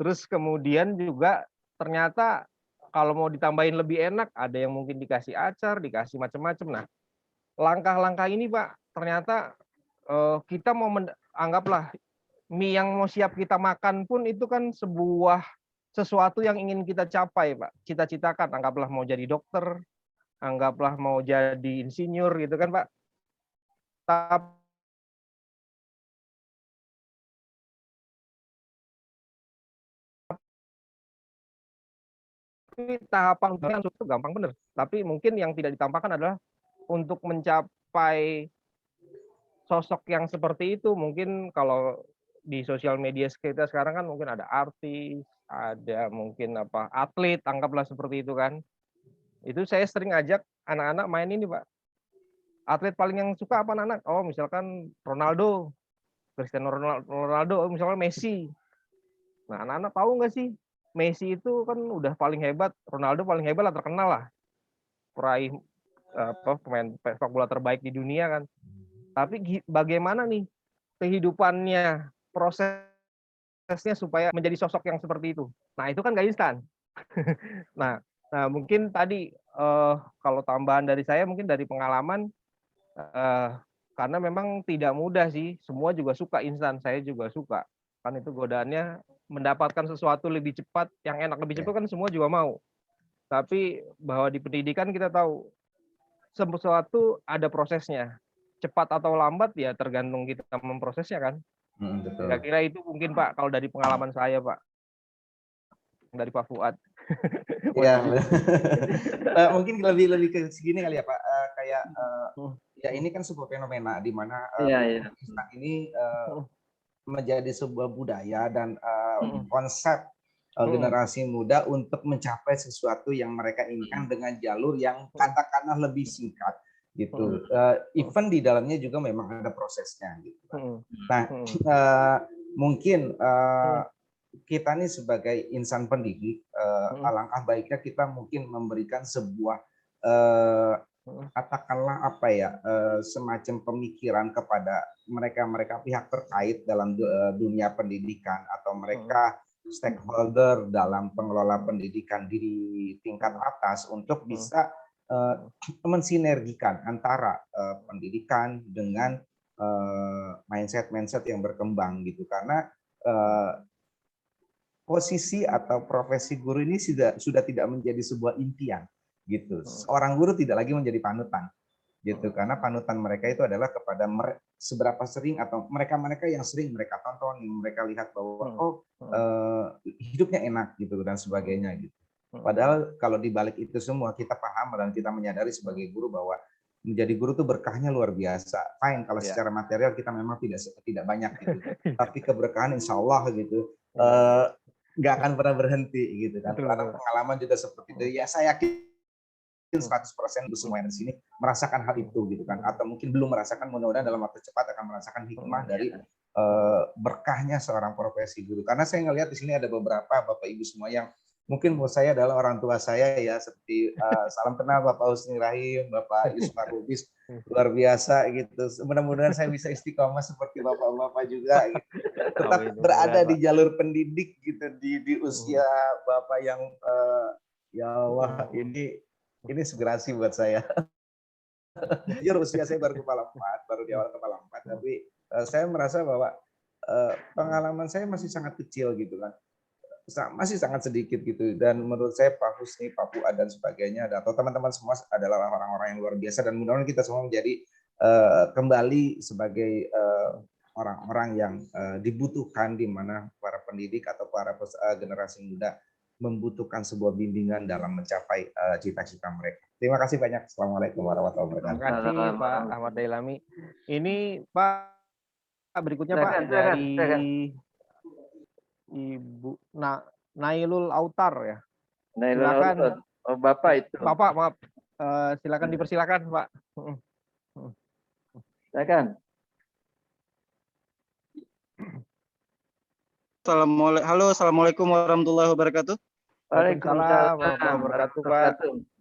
Terus kemudian juga ternyata kalau mau ditambahin lebih enak, ada yang mungkin dikasih acar, dikasih macam-macam. Nah, langkah-langkah ini Pak, ternyata kita mau anggaplah mie yang mau siap kita makan pun itu kan sebuah sesuatu yang ingin kita capai, Pak. Cita-citakan, anggaplah mau jadi dokter, anggaplah mau jadi insinyur gitu kan, Pak. Tapi tahapan itu gampang bener. Tapi mungkin yang tidak ditampakkan adalah untuk mencapai sosok yang seperti itu, mungkin kalau di sosial media kita sekarang kan mungkin ada artis, ada mungkin apa atlet, anggaplah seperti itu kan. Itu saya sering ajak anak-anak main ini, Pak. Atlet paling yang suka apa anak-anak? Oh, misalkan Ronaldo, Cristiano Ronaldo, misalkan Messi. Nah, anak-anak tahu nggak sih? Messi itu kan udah paling hebat, Ronaldo paling hebat lah, terkenal lah. Peraih pemain sepak bola terbaik di dunia kan. Tapi bagaimana nih kehidupannya, prosesnya supaya menjadi sosok yang seperti itu. Nah, itu kan nggak instan. Nah, mungkin tadi kalau tambahan dari saya mungkin dari pengalaman, karena memang tidak mudah sih, semua juga suka instan, saya juga suka. Kan itu godaannya mendapatkan sesuatu lebih cepat, yang enak lebih cepat kan semua juga mau. Tapi bahwa di pendidikan kita tahu, sesuatu ada prosesnya. Cepat atau lambat ya tergantung kita memprosesnya kan. Kira-kira itu mungkin Pak kalau dari pengalaman saya Pak, dari Pak Fuad. Ya, mungkin lebih ke segini kali ya Pak, kayak ya ini kan sebuah fenomena di mana instan ini menjadi sebuah budaya dan konsep generasi muda untuk mencapai sesuatu yang mereka inginkan dengan jalur yang katakanlah lebih singkat gitu. Even di dalamnya juga memang ada prosesnya gitu. Nah, mungkin kita nih sebagai insan pendidik, alangkah baiknya kita mungkin memberikan sebuah katakanlah apa ya, semacam pemikiran kepada mereka pihak terkait dalam dunia pendidikan atau mereka stakeholder dalam pengelola pendidikan di tingkat atas untuk bisa mensinergikan antara pendidikan dengan mindset yang berkembang gitu, karena posisi atau profesi guru ini sudah tidak menjadi sebuah impian gitu. Seorang guru tidak lagi menjadi panutan gitu, karena panutan mereka itu adalah kepada seberapa sering atau mereka yang sering mereka tonton, mereka lihat bahwa hidupnya enak gitu dan sebagainya gitu. Padahal kalau dibalik itu semua kita paham dan kita menyadari sebagai guru bahwa menjadi guru tuh berkahnya luar biasa. Fine kalau secara material kita memang tidak banyak gitu, tapi keberkahan insya Allah gitu nggak akan pernah berhenti gitu kan. Karena pengalaman juga seperti itu. Ya saya yakin 100% semua yang di sini merasakan hal itu gitu kan, atau mungkin belum merasakan, mudah-mudahan dalam waktu cepat akan merasakan hikmah dari berkahnya seorang profesi guru. Karena saya ngelihat di sini ada beberapa Bapak Ibu semua yang mungkin menurut saya adalah orang tua saya ya, seperti salam kenal Bapak Husni Rahim, Bapak Yusuf Rubis, luar biasa gitu. Mudah-mudahan saya bisa istiqomah seperti Bapak-bapak juga gitu. Tetap berada di jalur pendidik gitu di usia Bapak yang ya Allah, ini inspirasi buat saya. Jujur usia saya baru kepala 4, baru di awal kepala 4, tapi saya merasa bahwa pengalaman saya masih sangat kecil gitu kan. Masih sangat sedikit gitu, dan menurut saya Pak Husni, Pak Fuad dan sebagainya atau teman-teman semua adalah orang-orang yang luar biasa, dan mudah-mudahan kita semua menjadi kembali sebagai orang-orang yang dibutuhkan, di mana para pendidik atau para generasi muda membutuhkan sebuah bimbingan dalam mencapai cita-cita mereka. Terima kasih banyak. Assalamualaikum warahmatullahi wabarakatuh. Terima kasih Pak Ahmad Dailami. Ini Pak berikutnya Pak dari Ibu Nailul Autar ya. Silakan. Oh, Bapak itu. Bapak, maaf. Silakan dipersilakan Pak. Silakan. Halo, assalamualaikum warahmatullahi wabarakatuh. Waalaikumsalam warahmatullahi wabarakatuh Pak.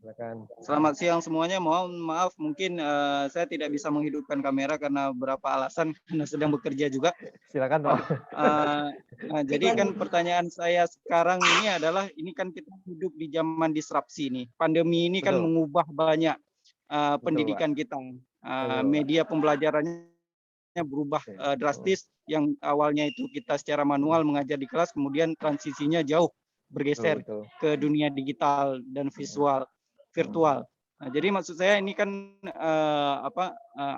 Silakan. Selamat siang semuanya. Mohon maaf mungkin saya tidak bisa menghidupkan kamera karena beberapa alasan, karena sedang bekerja juga. Silakan Pak. Jadi kan pertanyaan saya sekarang ini adalah, ini kan kita hidup di zaman disrupsi nih. Pandemi ini kan mengubah banyak pendidikan kita. Media pembelajarannya berubah drastis, yang awalnya itu kita secara manual mengajar di kelas, kemudian transisinya jauh bergeser ke dunia digital dan virtual. Nah, jadi maksud saya ini kan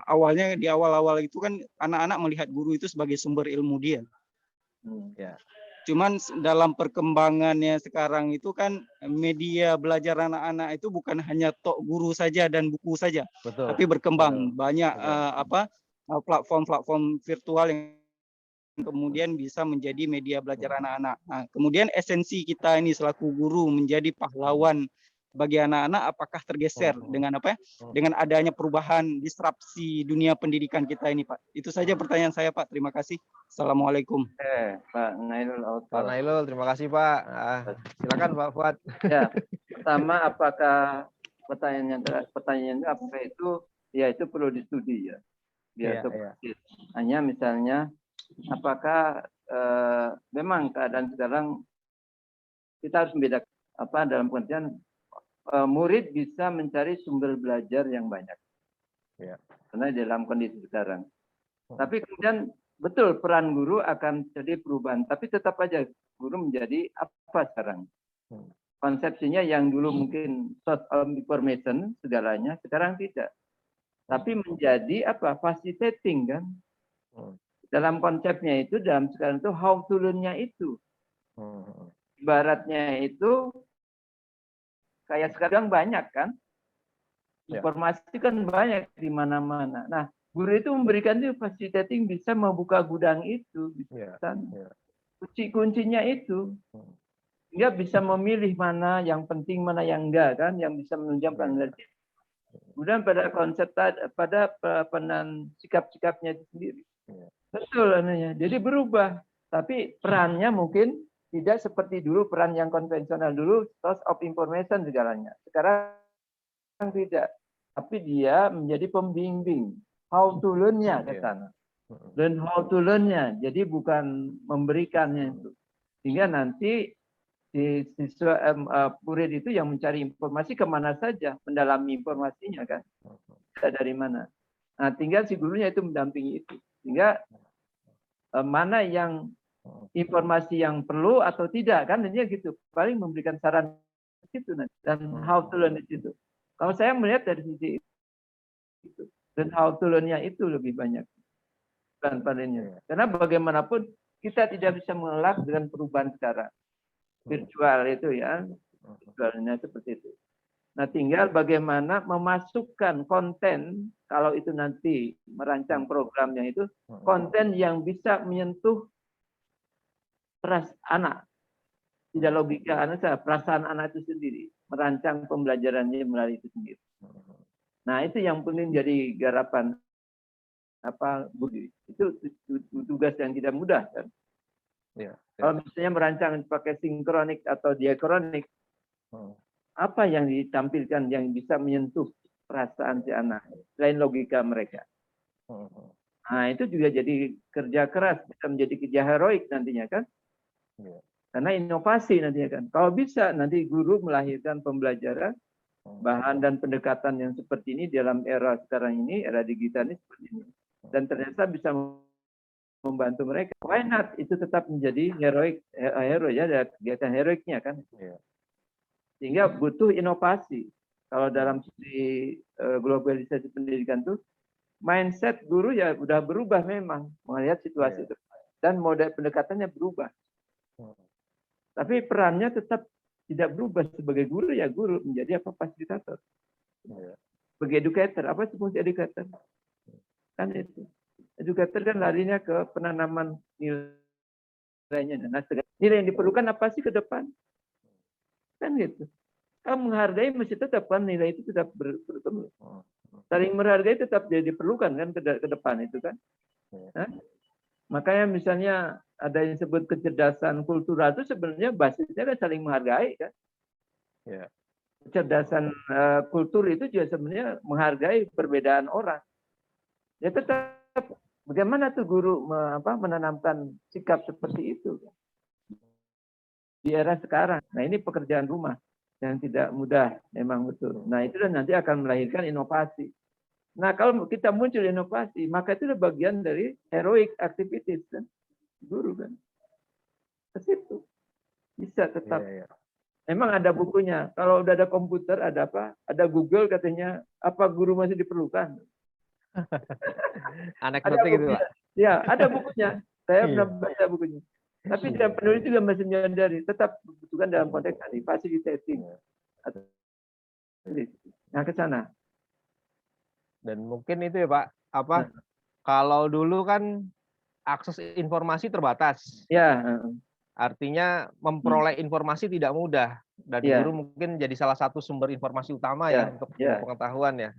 awalnya di awal-awal itu kan anak-anak melihat guru itu sebagai sumber ilmu dia. Cuman dalam perkembangannya sekarang itu kan media belajar anak-anak itu bukan hanya tok guru saja dan buku saja, tapi berkembang banyak platform-platform virtual yang kemudian bisa menjadi media belajar anak-anak. Nah, kemudian esensi kita ini selaku guru menjadi pahlawan bagi anak-anak apakah tergeser dengan dengan adanya perubahan disrupsi dunia pendidikan kita ini, Pak? Itu saja pertanyaan saya, Pak. Terima kasih. Assalamualaikum. Pak Nailul Autar. Pak Nailul, terima kasih Pak. Silakan Pak Fuad. Ya, pertama apakah pertanyaannya apakah itu ya itu perlu distudi ya. Biar hanya misalnya apakah memang keadaan sekarang kita harus membedakan dalam pengertian murid bisa mencari sumber belajar yang banyak karena dalam kondisi sekarang. Tapi kemudian betul peran guru akan jadi perubahan, tapi tetap aja guru menjadi apa sekarang? Konsepsinya yang dulu mungkin source of information segalanya, sekarang tidak. Tapi menjadi facilitating kan? Dalam konsepnya itu, dalam sekarang itu how to learn-nya itu. Ibaratnya itu kayak sekarang banyak kan, informasi kan banyak di mana-mana. Nah, guru itu memberikan itu facilitating, bisa membuka gudang itu, kunci-kuncinya itu, dia bisa memilih mana yang penting, mana yang enggak kan, yang bisa menunjang penelitian. Kemudian pada konsep pada sikap-sikapnya itu sendiri. Betul anehnya. Jadi berubah, tapi perannya mungkin tidak seperti dulu, peran yang konvensional dulu, source of information segalanya. Sekarang tidak, tapi dia menjadi pembimbing, how to learn-nya ke sana. Learn how to learn-nya, jadi bukan memberikannya itu. Sehingga nanti si siswa murid itu yang mencari informasi kemana saja, mendalami informasinya kan, dari mana. Nah, tinggal si gurunya itu mendampingi itu. Sehingga mana yang informasi yang perlu atau tidak kan, dia gitu. Paling memberikan saran itu nanti, dan how to learn itu. Kalau saya melihat dari sisi itu, dan how to learn-nya itu lebih banyak paling-palingnya. Karena bagaimanapun kita tidak bisa mengelak dengan perubahan sekarang. Virtual itu ya, virtualnya seperti itu. Nah, tinggal bagaimana memasukkan konten, kalau itu nanti merancang programnya itu, konten yang bisa menyentuh anak. Tidak logika anak, perasaan anak itu sendiri. Merancang pembelajarannya melalui itu sendiri. Nah, itu yang penting jadi garapan Budi. Itu tugas yang tidak mudah kan. Kalau misalnya merancang pakai sinkronik atau diakronik, apa yang ditampilkan yang bisa menyentuh perasaan si anak selain logika mereka. Nah, itu juga jadi kerja keras, bisa menjadi kerja heroik nantinya kan. Karena inovasi nantinya kan. Kalau bisa nanti guru melahirkan pembelajaran bahan dan pendekatan yang seperti ini dalam era sekarang ini, era digital ini seperti ini. Dan ternyata bisa membantu mereka. Why not? Itu tetap menjadi hero ya, ada kegiatan heroiknya kan. Sehingga butuh inovasi. Kalau dalam sisi globalisasi pendidikan tuh, mindset guru ya udah berubah memang melihat situasi itu. Dan model pendekatannya berubah. Tapi perannya tetap tidak berubah sebagai guru ya guru menjadi fasilitator. Sebagai educator, apa sih fungsi educator? Kan itu. Educator kan larinya ke penanaman nilainya. Nah, nilai yang diperlukan apa sih ke depan? Kan gitu. Kamu menghargai mesti tetap kan nilai itu tetap bertemu. Saling menghargai tetap jadi diperlukan kan ke depan itu kan. Nah, makanya misalnya ada yang disebut kecerdasan kultural itu sebenarnya basisnya kan saling menghargai kan. Kecerdasan kultur itu juga sebenarnya menghargai perbedaan orang. Ya tetap bagaimana tuh guru menanamkan sikap seperti itu di era sekarang. Nah, ini pekerjaan rumah yang tidak mudah memang betul. Nah, itu nanti akan melahirkan inovasi. Nah, kalau kita muncul inovasi, maka itu adalah bagian dari heroic activities kan, guru kan. Ke situ bisa tetap. Memang ada bukunya. Kalau udah ada komputer, ada apa? Ada Google katanya, apa guru masih diperlukan? Anekdotnya gitu, Pak. Ya, ada bukunya. Saya pernah baca bukunya. Tapi penulis juga masih menyadari tetap dibutuhkan dalam konteks tadi facilitating. Nah, ke sana. Dan mungkin itu ya Pak, kalau dulu kan akses informasi terbatas. Ya. Artinya memperoleh informasi tidak mudah. Dan guru mungkin jadi salah satu sumber informasi utama ya untuk pengetahuan ya.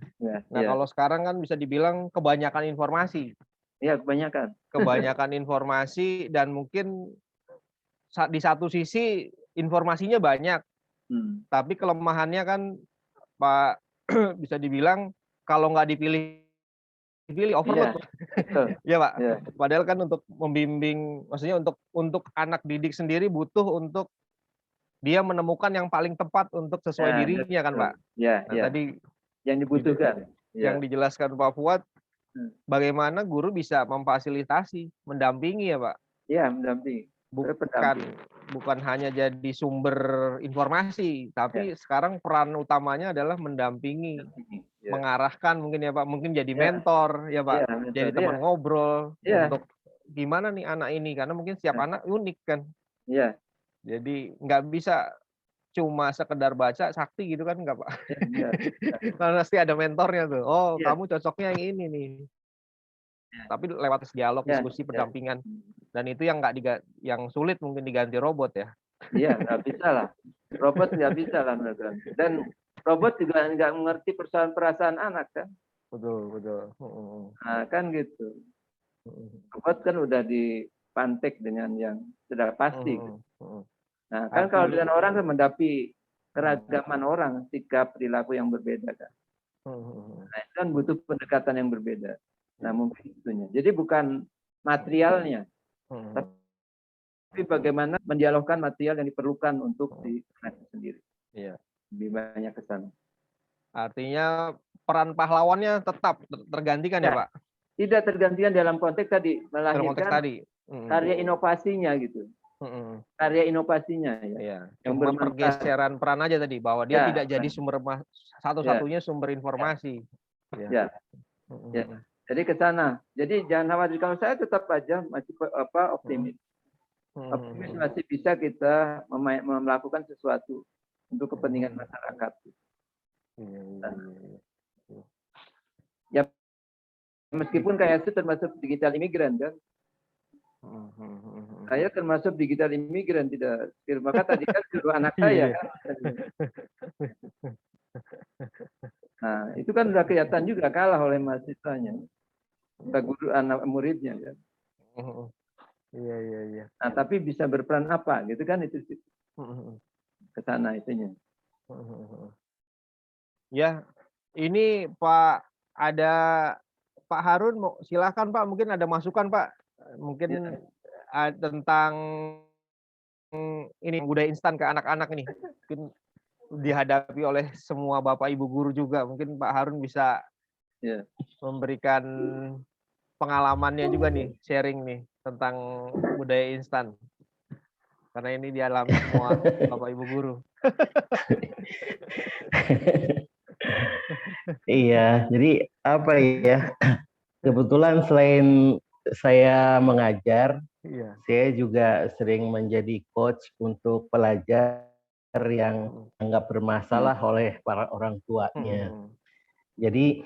Nah, kalau sekarang kan bisa dibilang kebanyakan informasi. Iya, kebanyakan. Kebanyakan informasi dan mungkin di satu sisi informasinya banyak. Tapi kelemahannya kan Pak bisa dibilang kalau nggak dipilih overload. Ya Pak. Padahal kan untuk membimbing, maksudnya untuk anak didik sendiri butuh untuk dia menemukan yang paling tepat untuk sesuai dirinya kan Pak. Nah, tadi yang dibutuhkan. Yang dijelaskan Pak Fuad, bagaimana guru bisa memfasilitasi, mendampingi ya Pak. Iya, mendampingi. Bukan hanya jadi sumber informasi, tapi sekarang peran utamanya adalah mendampingi, mengarahkan mungkin ya Pak, mungkin jadi mentor ya Pak, jadi teman ngobrol untuk gimana nih anak ini, karena mungkin setiap anak unik kan. Jadi nggak bisa cuma sekedar baca sakti gitu kan nggak Pak. Karena pasti ada mentornya tuh. Oh kamu cocoknya yang ini nih. Tapi lewat dialog, diskusi, pendampingan. Dan itu yang yang sulit mungkin diganti robot ya. Iya, nggak bisa lah. Robot nggak bisa lah. Dan robot juga nggak mengerti perasaan anak kan. Betul. Nah, kan gitu. Robot kan udah dipantek dengan yang sudah pasti. Nah, kan kalau dengan orang kan mendapi keragaman orang, sikap, perilaku yang berbeda kan. Nah, itu kan butuh pendekatan yang berbeda. Nah, mungkin itunya. Jadi bukan materialnya, tapi bagaimana mendialogkan material yang diperlukan untuk di anak sendiri. Lebih banyak ke sana. Artinya peran pahlawannya tetap tergantikan ya Pak? Tidak tergantikan dalam konteks tadi, melahirkan karya inovasinya gitu. Karya inovasinya ya. Yang pergeseran peran aja tadi, bahwa dia tidak jadi sumber satu-satunya sumber informasi. Jadi ke sana. Jadi jangan khawatir, kalau saya tetap aja masih optimis. Optimis masih bisa kita melakukan sesuatu untuk kepentingan masyarakat. Ya, meskipun kayak itu termasuk digital imigran kan. Saya termasuk digital imigran, tidak. Maka tadi kan suruh anak saya kan. Nah, itu kan sudah kelihatan juga kalah oleh mahasiswanya. Guru anak muridnya kan. Iya. Nah, tapi bisa berperan apa gitu kan, itu ke sana itunya. Ya, ini Pak, ada Pak Harun, silakan Pak, mungkin ada masukan Pak, mungkin tentang ini budaya instan ke anak-anak nih, mungkin dihadapi oleh semua Bapak Ibu guru juga, mungkin Pak Harun bisa memberikan pengalamannya juga nih, sharing nih tentang budaya instan, karena ini dialami semua Bapak Ibu guru. Iya, jadi apa ya? Kebetulan selain saya mengajar, saya juga sering menjadi coach untuk pelajar yang anggap bermasalah oleh para orang tuanya. Jadi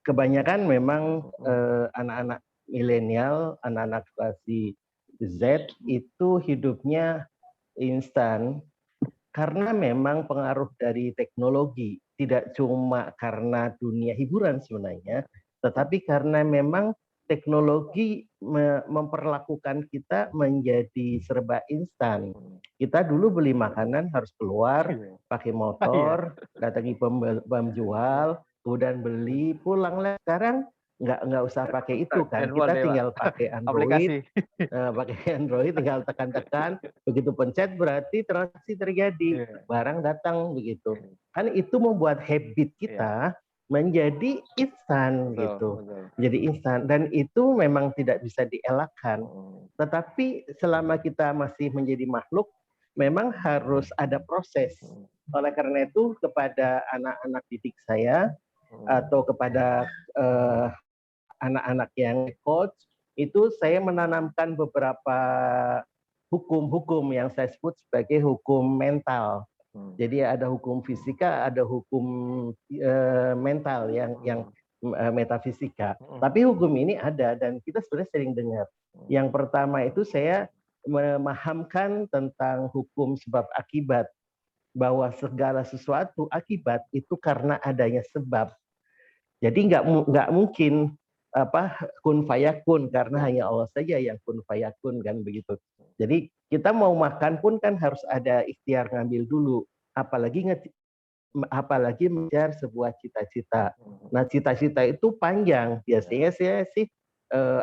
kebanyakan memang anak-anak milenial, anak-anak generasi Z itu hidupnya instan karena memang pengaruh dari teknologi, tidak cuma karena dunia hiburan sebenarnya, tetapi karena memang teknologi memperlakukan kita menjadi serba instan. Kita dulu beli makanan harus keluar, pakai motor, datangi penjual, kemudian beli, pulang. Sekarang nggak usah pakai itu kan, kita tinggal pakai Android, tinggal tekan-tekan, begitu pencet berarti transaksi terjadi, barang datang begitu. Kan itu membuat habit kita menjadi instan gitu, jadi instan, dan itu memang tidak bisa dielakkan. Tetapi selama kita masih menjadi makhluk, memang harus ada proses. Oleh karena itu kepada anak-anak didik saya atau kepada anak-anak yang coach, itu saya menanamkan beberapa hukum-hukum yang saya sebut sebagai hukum mental. Jadi ada hukum fisika, ada hukum mental yang metafisika. Tapi hukum ini ada dan kita sebenarnya sering dengar. Yang pertama itu saya memahamkan tentang hukum sebab akibat, bahwa segala sesuatu akibat itu karena adanya sebab. Jadi nggak mungkin kun fayakun, karena hanya Allah saja yang kun fayakun kan begitu. Jadi kita mau makan pun kan harus ada ikhtiar ngambil dulu, apalagi mengejar sebuah cita-cita. Nah, cita-cita itu panjang. Biasanya saya sih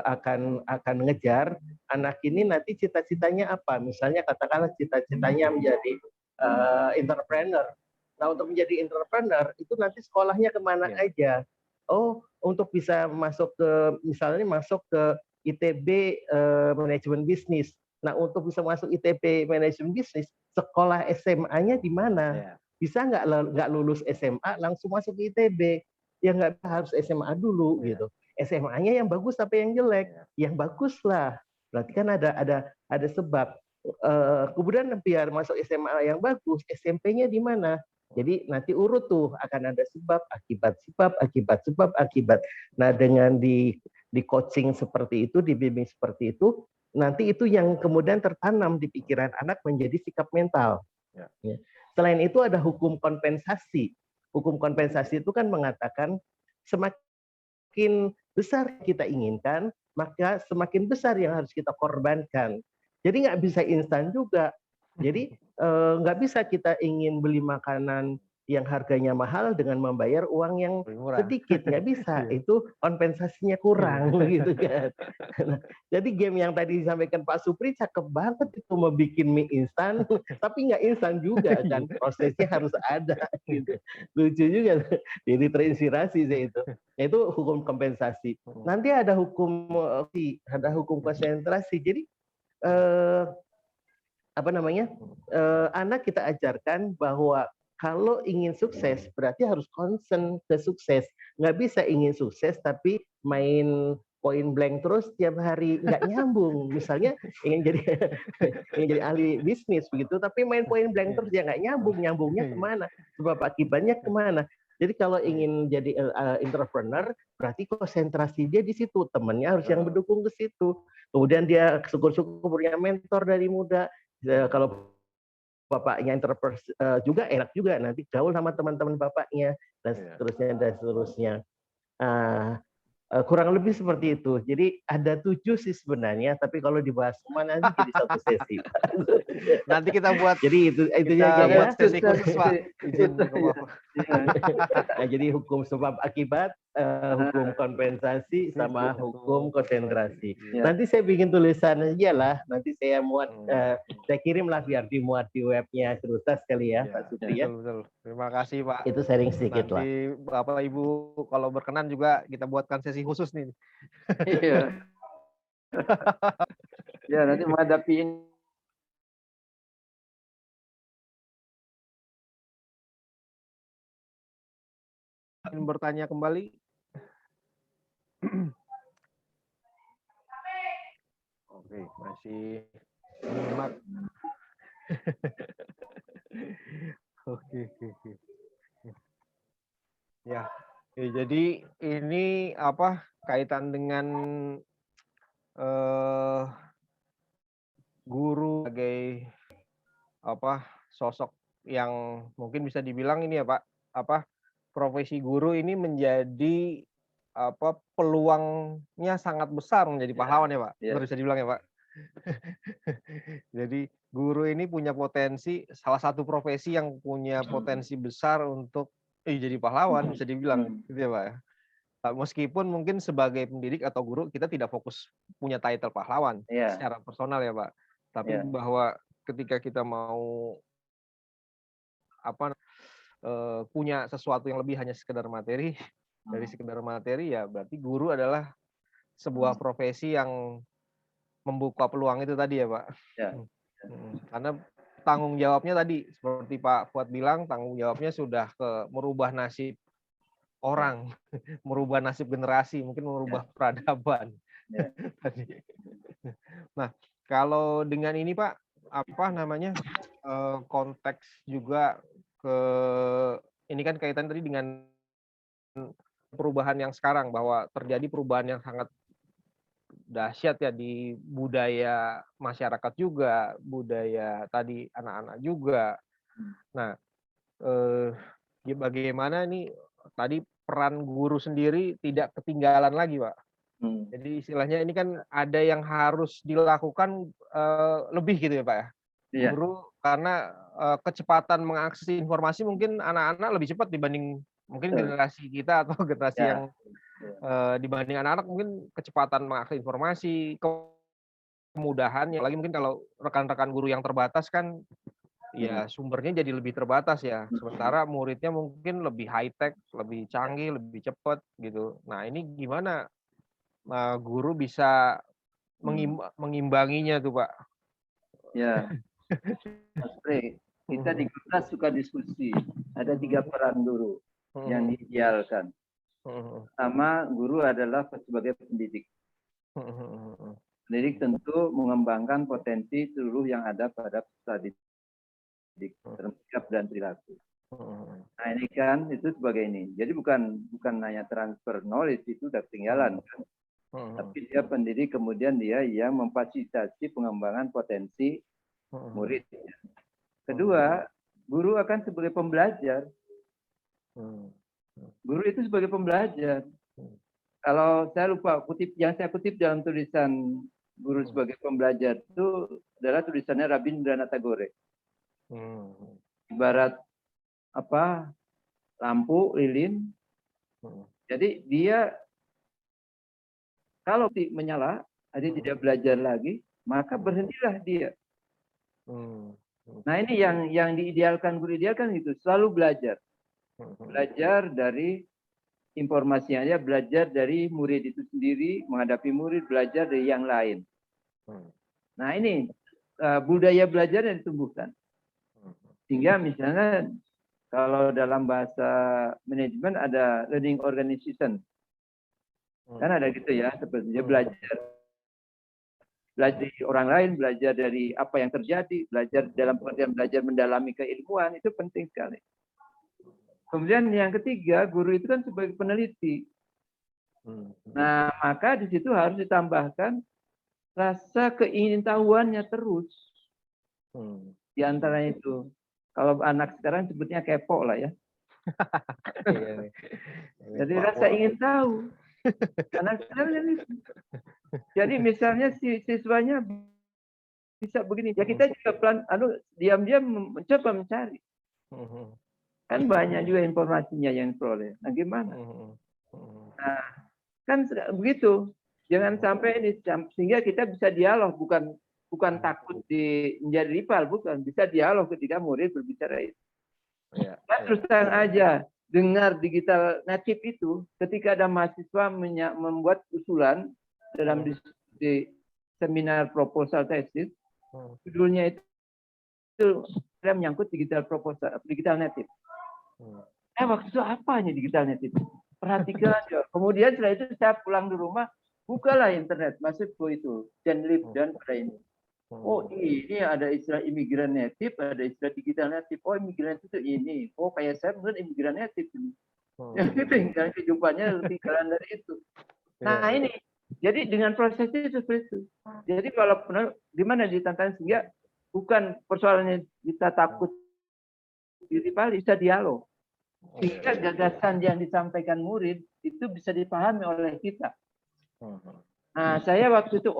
akan mengejar anak ini nanti cita-citanya apa. Misalnya katakanlah cita-citanya menjadi entrepreneur. Nah, untuk menjadi entrepreneur itu nanti sekolahnya kemana aja? Oh, untuk bisa masuk ke, misalnya masuk ke ITB manajemen bisnis. Nah, untuk bisa masuk ITB manajemen bisnis, sekolah SMA-nya di mana? Bisa nggak lulus SMA langsung masuk ke ITB? Ya nggak, harus SMA dulu gitu. SMA-nya yang bagus apa yang jelek? Yang bagus lah. Berarti kan ada sebab. Kemudian biar masuk SMA yang bagus, SMP-nya di mana? Jadi nanti urut tuh, akan ada sebab, akibat. Nah, dengan di coaching seperti itu, dibimbing seperti itu, nanti itu yang kemudian tertanam di pikiran anak menjadi sikap mental. Ya. Selain itu ada hukum kompensasi. Hukum kompensasi itu kan mengatakan semakin besar kita inginkan, maka semakin besar yang harus kita korbankan. Jadi nggak bisa instan juga. Jadi nggak bisa kita ingin beli makanan yang harganya mahal dengan membayar uang yang sedikit, nggak bisa. Itu kompensasinya kurang gitu kan. Nah, jadi game yang tadi disampaikan Pak Supri cakep banget itu, mau bikin mie instan, tapi nggak instan juga kan, prosesnya harus ada gitu. Lucu juga, jadi terinspirasi sih itu. Itu hukum kompensasi. Nanti ada hukum konsentrasi. Jadi anak kita ajarkan bahwa kalau ingin sukses berarti harus concern ke sukses. Nggak bisa ingin sukses tapi main point blank terus tiap hari nggak nyambung. Misalnya ingin jadi ingin jadi ahli bisnis begitu, tapi main point blank terus ya nggak nyambung. Nyambungnya kemana? Sebab akibatnya kemana? Jadi kalau ingin jadi entrepreneur, berarti konsentrasi dia di situ. Temannya harus yang mendukung ke situ. Kemudian dia syukur-syukur punya mentor dari muda. Kalau bapaknya entrepreneur juga enak juga, nanti gaul sama teman-teman bapaknya dan seterusnya. Kurang lebih seperti itu. Jadi ada 7 sih sebenarnya, tapi kalau dibahas semua nanti jadi satu sesi. Nanti kita buat. Jadi itu kita aja buat ya. sesi khusus, Pak. Izin ke Bapak. Nah, jadi hukum sebab akibat, hukum kompensasi sama hukum konsentrasi. Nanti saya bikin tulisan aja lah. Nanti saya muat, saya kirim lah biar dimuat di webnya Cerutas kali ya, Pak Supri ya. Betul. Terima kasih, Pak. Itu sharing sedikit lah. Nanti Bapak Ibu kalau berkenan juga kita buatkan sesi khusus nih. Iya. Ya, nanti menghadapi ini. Ingin bertanya kembali. Oke, masih nyimak. Oke. Ya, jadi ini apa kaitan dengan guru sebagai apa sosok yang mungkin bisa dibilang ini ya Pak, apa profesi guru ini menjadi apa peluangnya sangat besar menjadi pahlawan ya Pak, baru bisa dibilang ya Pak. Jadi guru ini punya potensi, salah satu profesi yang punya potensi besar untuk jadi pahlawan bisa dibilang gitu ya Pak ya. Meskipun mungkin sebagai pendidik atau guru kita tidak fokus punya title pahlawan secara personal ya Pak, tapi bahwa ketika kita mau apa punya sesuatu yang lebih hanya sekedar materi, dari sekedar materi ya berarti guru adalah sebuah profesi yang membuka peluang itu tadi ya Pak. Karena tanggung jawabnya tadi seperti Pak Fuad bilang, tanggung jawabnya sudah ke merubah nasib orang, merubah nasib generasi, mungkin merubah peradaban. Nah, kalau dengan ini Pak, apa namanya konteks juga ke ini kan kaitan tadi dengan perubahan yang sekarang, bahwa terjadi perubahan yang sangat dahsyat ya di budaya masyarakat juga, budaya tadi anak-anak juga. Nah, bagaimana nih tadi peran guru sendiri tidak ketinggalan lagi, Pak. Jadi istilahnya ini kan ada yang harus dilakukan lebih gitu ya, Pak ya. Guru karena kecepatan mengakses informasi mungkin anak-anak lebih cepat dibanding mungkin generasi kita atau generasi yang dibanding anak-anak mungkin kecepatan mengakses informasi, kemudahannya. Lagi mungkin kalau rekan-rekan guru yang terbatas kan ya sumbernya jadi lebih terbatas ya. Sementara muridnya mungkin lebih high tech, lebih canggih, lebih cepat gitu. Nah, ini gimana guru bisa mengimbanginya tuh, Pak? Ya. Mas Frey, kita di kelas suka diskusi. Ada 3 peran guru yang diidealkan. Pertama, guru adalah sebagai pendidik. Pendidik tentu mengembangkan potensi seluruh yang ada pada peserta didik, sikap dan perilaku. Nah ini kan itu sebagai ini. Jadi bukan hanya transfer knowledge, itu udah ketinggalan kan. Tapi dia pendidik, kemudian dia yang memfasilitasi pengembangan potensi murid. Kedua, guru akan sebagai pembelajar. Guru itu sebagai pembelajar. Kalau saya lupa yang saya kutip dalam tulisan guru sebagai pembelajar itu adalah tulisannya Rabindranath Tagore. Ibarat apa lampu lilin. Jadi dia kalau menyala, dia tidak belajar lagi, maka berhentilah dia. Nah ini yang diidealkan guru idealkan itu selalu belajar. Belajar dari informasi yang ada, belajar dari murid itu sendiri, menghadapi murid, belajar dari yang lain. Nah ini budaya belajar yang ditumbuhkan. Sehingga misalnya kalau dalam bahasa manajemen ada learning organization. Kan ada gitu ya, sepertinya belajar dari orang lain, belajar dari apa yang terjadi, belajar dalam pengertian belajar mendalami keilmuan, itu penting sekali. Kemudian yang ketiga, guru itu kan sebagai peneliti. Nah, maka di situ harus ditambahkan rasa keingintahuannya terus. Di antaranya itu. Kalau anak sekarang sebutnya kepo lah ya. Jadi rasa ingin tahu. Anak sekarang itu. Jadi misalnya si siswanya bisa begini, ya kita juga diam-diam mencoba mencari. Kan banyak juga informasinya yang diperoleh. Nah gimana? Nah, kan begitu. Jangan sampai ini sehingga kita bisa dialog, bukan takut menjadi rival, bukan, bisa dialog ketika murid berbicara itu. Terus terang aja dengar digital native itu ketika ada mahasiswa membuat usulan dalam diskusi seminar proposal tesis, judulnya itu menyangkut digital proposal, digital native. Waktu itu apanya digital native? Perhatikan aja. Kemudian setelah itu saya pulang di rumah, bukalah internet, masuk ke itu, Genlib dan pada ini. Oh ini ada istilah imigran native, ada istilah digital native. Oh imigran itu ini. Oh kayak saya mungkin imigran native ini. Yang tinggal kehidupannya tinggalan dari itu. Nah ini, jadi dengan prosesnya itu seperti itu. Jadi kalau gimana ditantang sehingga bukan persoalannya kita takut diri bisa dialog. Sehingga gagasan yang disampaikan murid itu bisa dipahami oleh kita. Nah, saya waktu itu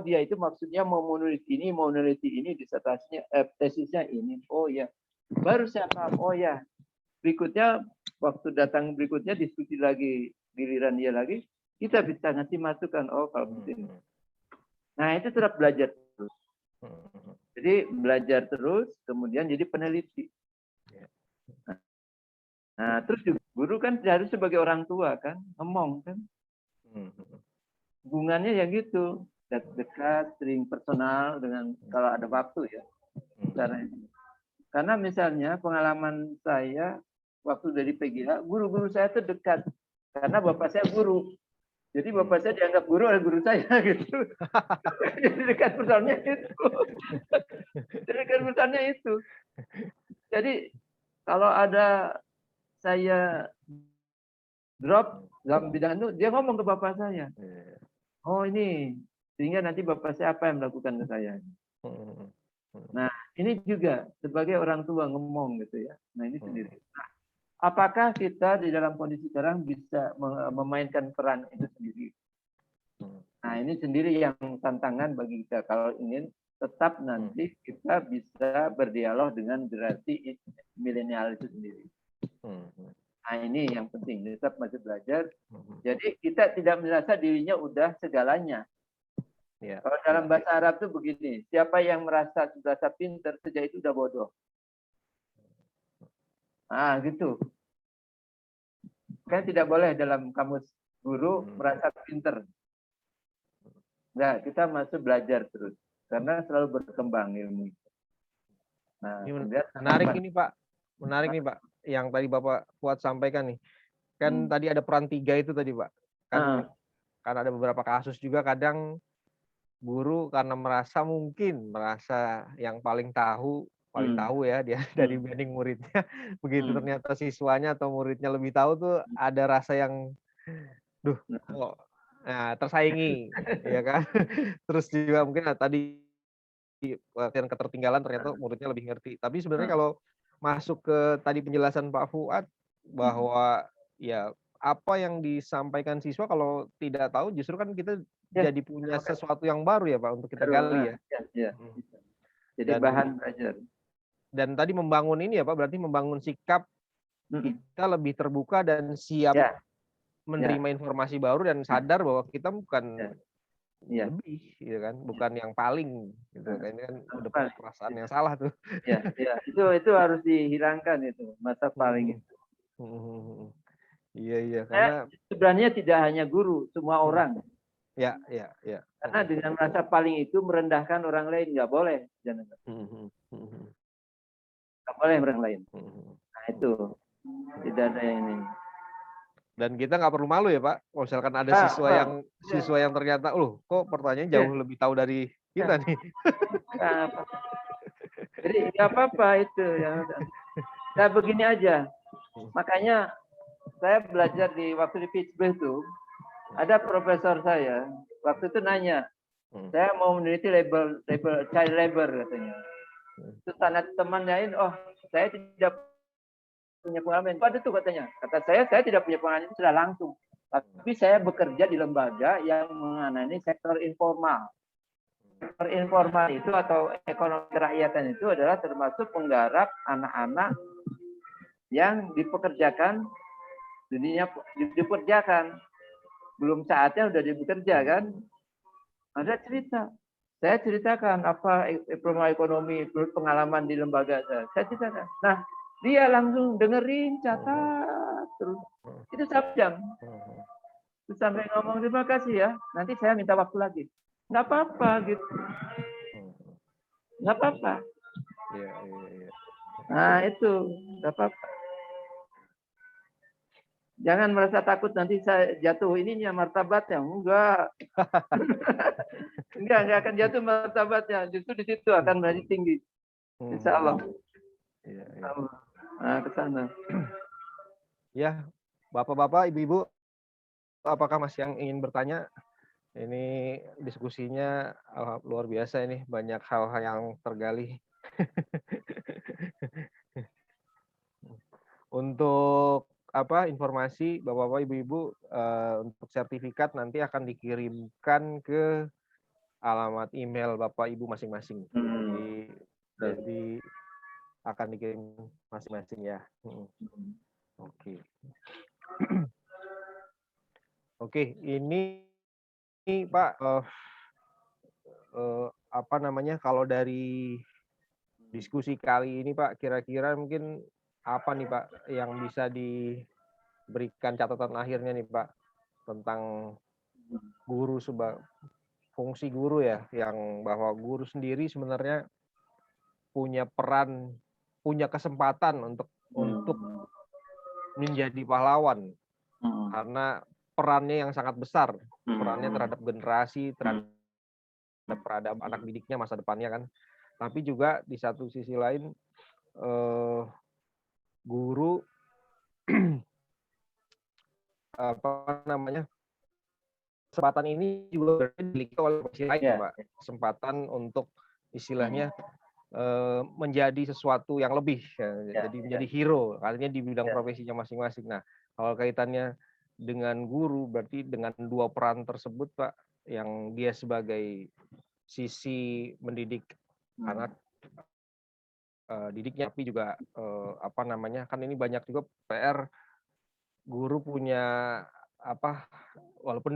dia itu maksudnya mau meneliti ini disertasinya tesisnya ini. Oh iya. Baru saya paham. Oh ya. Berikutnya waktu datang berikutnya diskusi lagi giliran dia lagi, kita bisa ngasih masukan kalau begini. Nah, itu tetap belajar terus. Jadi belajar terus, kemudian jadi peneliti. Nah, terus juga guru kan harus sebagai orang tua kan, ngomong kan. Hubungannya ya gitu, dekat, sering personal dengan kalau ada waktu ya. Karena misalnya pengalaman saya waktu dari PGH, guru-guru saya itu dekat karena bapak saya guru. Jadi bapak saya dianggap guru oleh guru saya gitu. Jadi dekat personalnya itu. Dekat personalnya itu. Jadi kalau ada saya drop dalam bidang itu, dia ngomong ke bapak saya. Oh ini, sehingga nanti bapak saya apa yang melakukan ke saya. Nah ini juga sebagai orang tua ngomong gitu ya. Nah ini sendiri. Nah, apakah kita di dalam kondisi sekarang bisa memainkan peran itu sendiri? Nah ini sendiri yang tantangan bagi kita kalau ingin tetap nanti kita bisa berdialog dengan generasi milenial itu sendiri. Nah ini yang penting, tetap masih belajar. Jadi kita tidak merasa dirinya udah segalanya. Kalau dalam bahasa Arab itu begini, siapa yang merasa pintar sejak itu udah bodoh. Nah gitu. Kan tidak boleh dalam kamus guru merasa pintar. Nah, kita masih belajar terus karena selalu berkembang ilmu. Nah, menarik ini Pak. Menarik nih Pak, yang tadi Bapak Fuad sampaikan nih. Kan tadi ada peran 3 itu tadi Pak. Kan karena ada beberapa kasus juga kadang guru karena merasa yang paling tahu ya dia dari banding muridnya. Begitu ternyata siswanya atau muridnya lebih tahu tuh ada rasa yang tersaingi ya kan. Terus juga mungkin tadi yang ketertinggalan ternyata muridnya lebih ngerti. Tapi sebenarnya kalau masuk ke tadi penjelasan Pak Fuad bahwa ya apa yang disampaikan siswa kalau tidak tahu justru kan kita jadi punya sesuatu yang baru ya Pak untuk kita gali ya. Jadi bahan belajar. Dan tadi membangun ini ya Pak berarti membangun sikap kita lebih terbuka dan siap menerima informasi baru dan sadar bahwa kita bukan lebih gitu kan, bukan yang paling gitu kan. Ini kan udah perasaan yang salah tuh. Itu harus dihilangkan itu masa paling itu. Iya karena sebenarnya tidak hanya guru, semua orang. Ya. Karena dengan merasa paling itu merendahkan orang lain nggak boleh, jangan. Nggak boleh orang lain. Nah itu tidak ada yang ini. Dan kita nggak perlu malu ya Pak, kalau misalkan ada siswa yang ternyata, kok pertanyaannya jauh lebih tahu dari kita nih. Jadi nggak apa-apa itu ya. Nah begini aja, makanya saya belajar waktu di Pittsburgh itu, ada profesor saya waktu itu nanya, saya mau meneliti label child labor katanya. Terus teman lain, saya tidak punya pengalaman. Pada itu katanya, kata saya tidak punya pengalaman itu sudah langsung. Tapi saya bekerja di lembaga yang menangani sektor informal. Sektor informal itu atau ekonomi kerakyatan itu adalah termasuk menggarap anak-anak yang dipekerjakan, dipekerjakan. Belum saatnya udah bekerja kan. Ada cerita. Saya ceritakan apa ekonomi, pengalaman di lembaga saya ceritakan. Nah, dia langsung dengerin, catat terus. Itu 1 jam. Terus sampai ngomong terima kasih ya. Nanti saya minta waktu lagi. Nggak apa-apa gitu. Nggak apa-apa. Iya. Nah itu nggak apa-apa. Jangan merasa takut nanti saya jatuh ininya martabatnya. Enggak. Enggak akan jatuh martabatnya. Justru di situ akan menjadi tinggi. Insya Allah. Iya. Nah, ke sana. Ya, Bapak-bapak, Ibu-ibu, apakah masih yang ingin bertanya? Ini diskusinya luar biasa ini, banyak hal-hal yang tergali. Untuk informasi Bapak-bapak, Ibu-ibu, untuk sertifikat nanti akan dikirimkan ke alamat email Bapak Ibu masing-masing. Jadi akan dikirim masing-masing ya. Oke. Oke, ini Pak, kalau dari diskusi kali ini Pak, kira-kira mungkin apa nih Pak yang bisa diberikan catatan akhirnya nih Pak tentang guru fungsi guru ya, yang bahwa guru sendiri sebenarnya punya peran, punya kesempatan untuk menjadi pahlawan karena perannya yang sangat besar, perannya terhadap generasi, terhadap peradaban anak didiknya masa depannya kan. Tapi juga di satu sisi lain guru kesempatan ini juga dimiliki oleh profesi lain, Pak. Kesempatan untuk istilahnya menjadi sesuatu yang lebih, jadi menjadi hero, artinya di bidang profesinya masing-masing. Nah, kalau kaitannya dengan guru, berarti dengan 2 peran tersebut, Pak, yang dia sebagai sisi mendidik anak didiknya, tapi juga kan ini banyak juga PR guru punya walaupun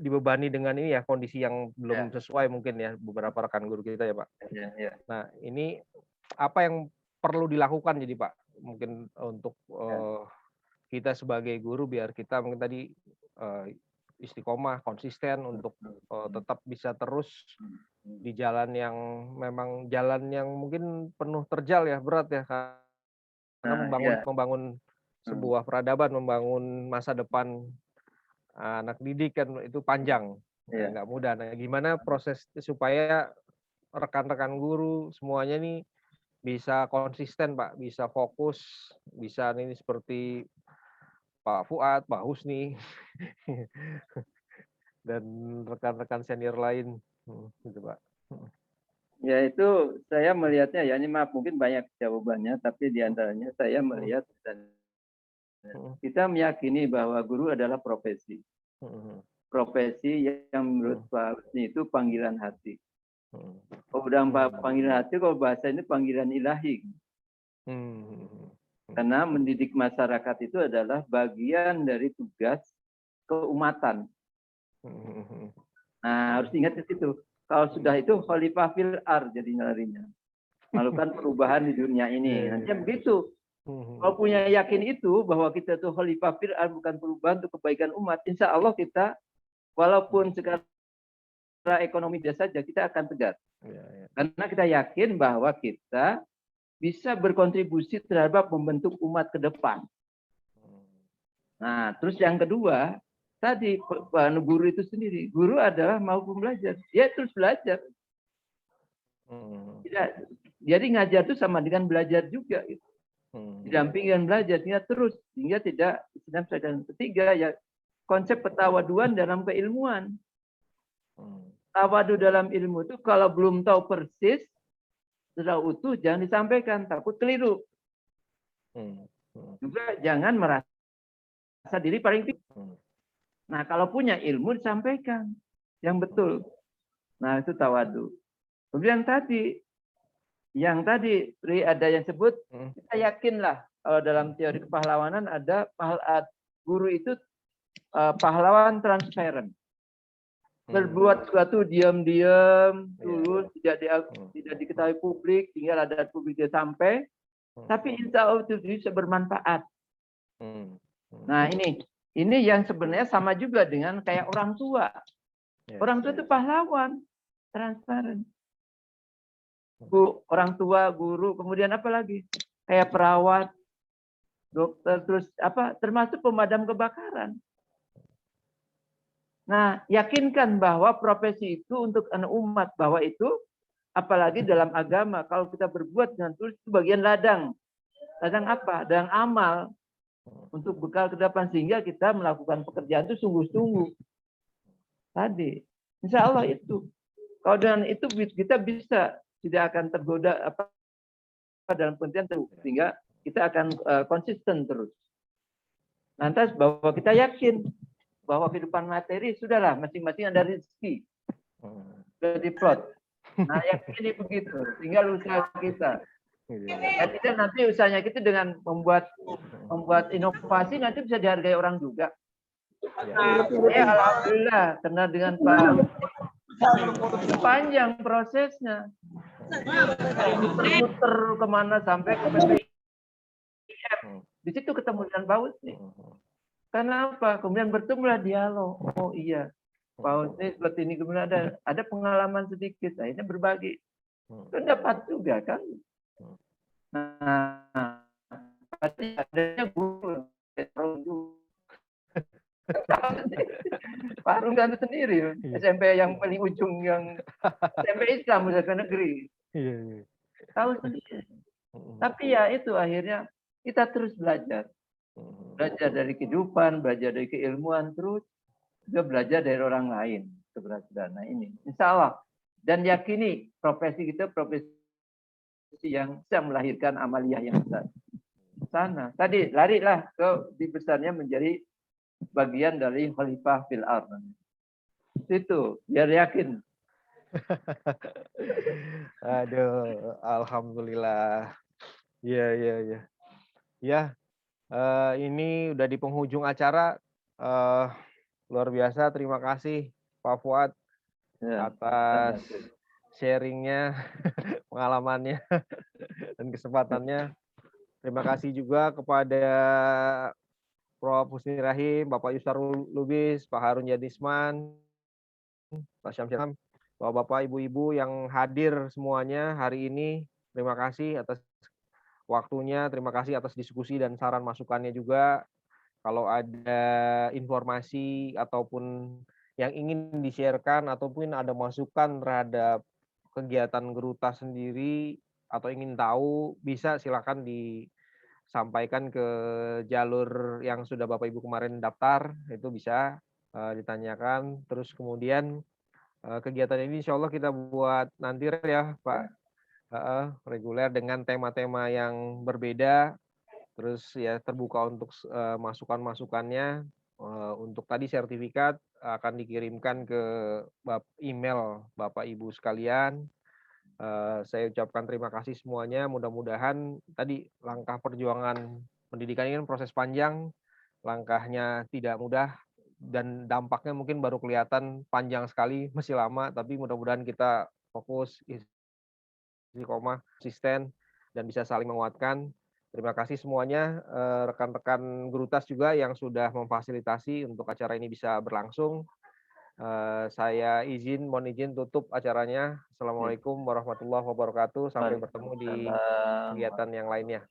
dibebani dengan ini ya kondisi yang belum sesuai mungkin ya beberapa rekan guru kita ya Pak. Nah ini apa yang perlu dilakukan jadi Pak mungkin untuk kita sebagai guru biar kita mungkin tadi istiqomah konsisten untuk tetap bisa terus di jalan yang memang jalan yang mungkin penuh terjal ya berat ya karena membangun sebuah peradaban, membangun masa depan anak didik kan itu panjang, nggak mudah. Nah, gimana proses supaya rekan-rekan guru semuanya nih bisa konsisten, Pak, bisa fokus, bisa ini seperti Pak Fuad, Pak Husni, dan rekan-rekan senior lain, gitu Pak. Ya itu saya melihatnya ya ini mungkin banyak jawabannya, tapi diantaranya saya melihat dan kita meyakini bahwa guru adalah profesi. Profesi yang menurut Pak Husni itu panggilan hati. Kalau udah panggilan hati, kalau bahasa ini panggilan ilahi. Karena mendidik masyarakat itu adalah bagian dari tugas keumatan. Nah, harus ingat di situ. Kalau sudah itu khalifah fil ard jadi larinya. Melakukan perubahan di dunia ini. Nanti begitu. Kalau punya yakin itu bahwa kita itu khalifah fil ard bukan perubahan untuk kebaikan umat, insya Allah kita walaupun sekarang ekonomi biasa saja kita akan tegar. Karena kita yakin bahwa kita bisa berkontribusi terhadap membentuk umat ke depan. Nah, terus yang kedua, tadi guru itu sendiri. Guru adalah mau belajar. Dia terus belajar. Tidak, jadi ngajar itu sama dengan belajar juga. Gitu. Didampingi dengan belajar, dia terus. Sehingga tidak, dan ketiga, ya konsep ketawaduan dalam keilmuan. Tawadu dalam ilmu itu kalau belum tahu persis, secara utuh, jangan disampaikan. Takut keliru. Juga jangan merasa diri paling pintar. Nah, kalau punya ilmu disampaikan yang betul. Nah, itu tawadu. Kemudian yang tadi ada yang sebut, kita yakinlah kalau dalam teori kepahlawanan ada guru itu pahlawan transparan. Berbuat sesuatu diam-diam, tulus, tidak diketahui publik, tinggal ada publik dia sampai, tapi insya Allah itu bisa bermanfaat. Nah ini yang sebenarnya sama juga dengan kayak orang tua. Orang tua itu pahlawan, transparan. Orang tua, guru, kemudian apa lagi? Kayak perawat, dokter, terus apa? Termasuk pemadam kebakaran. Nah, yakinkan bahwa profesi itu untuk anak umat, bahwa itu apalagi dalam agama, kalau kita berbuat dengan tulus itu bagian ladang. Ladang apa? Ladang amal untuk bekal ke depan sehingga kita melakukan pekerjaan itu sungguh-sungguh. Tadi, insya Allah itu. Kalau dengan itu kita bisa tidak akan tergoda apa dalam pengertian terus, sehingga kita akan konsisten terus. Lantas bahwa kita yakin bahwa kehidupan materi sudahlah masing-masing ada rezeki. Sudah diplot. Nah, yakin begitu. Tinggal usaha kita. Ya, tidak nanti usahanya kita dengan membuat inovasi nanti bisa dihargai orang juga. Ya, alhamdulillah karena dengan Pak panjang prosesnya. Muter-muter kemana sampai ke PPIF. Di situ ketemu dengan Pak Husni. Karena apa? Kemudian bertemulah dialog. Oh iya, Pak Husni seperti ini. Kemudian ada pengalaman sedikit. Akhirnya berbagi. Kan dapat juga kan. Nah, adanya guru. Pak Runggan sendiri. SMP yang paling ujung yang SMP Islam misalkan negeri. Tahu sendiri. Tapi ya itu akhirnya kita terus belajar. Belajar dari kehidupan, belajar dari keilmuan, terus juga belajar dari orang lain. Keberhasilan. Nah ini, insya Allah. Dan yakini profesi kita profesi yang bisa melahirkan amaliyah yang besar. Sana. Tadi larilah ke besarnya menjadi bagian dari khalifah fil ardh. Itu, biar yakin. Aduh, alhamdulillah. Ya. Ini udah di penghujung acara. Luar biasa, terima kasih Pak Fuad atas sharingnya, pengalamannya, dan kesempatannya. Terima kasih juga kepada Prof. Husni Rahim, Bapak Yusarul Lubis, Pak Harun Yadisman, Pak Syamsiam, Bapak-bapak, Ibu-ibu yang hadir semuanya hari ini. Terima kasih atas waktunya, terima kasih atas diskusi dan saran masukannya juga. Kalau ada informasi ataupun yang ingin di-sharekan ataupun ada masukan terhadap kegiatan Geruta sendiri atau ingin tahu, bisa silakan disampaikan ke jalur yang sudah Bapak Ibu kemarin daftar, itu bisa ditanyakan. Terus kemudian kegiatan ini insya Allah kita buat nanti ya Pak, reguler dengan tema-tema yang berbeda. Terus ya terbuka untuk masukan-masukannya. Untuk tadi sertifikat akan dikirimkan ke email Bapak Ibu sekalian. Saya ucapkan terima kasih semuanya. Mudah-mudahan tadi langkah perjuangan pendidikan ini proses panjang, langkahnya tidak mudah dan dampaknya mungkin baru kelihatan panjang sekali, masih lama. Tapi mudah-mudahan kita fokus, istiqomah, konsisten dan bisa saling menguatkan. Terima kasih semuanya, rekan-rekan Gerutas juga yang sudah memfasilitasi untuk acara ini bisa berlangsung. Saya mohon izin tutup acaranya. Assalamualaikum warahmatullahi wabarakatuh. Sampai bertemu di kegiatan yang lainnya.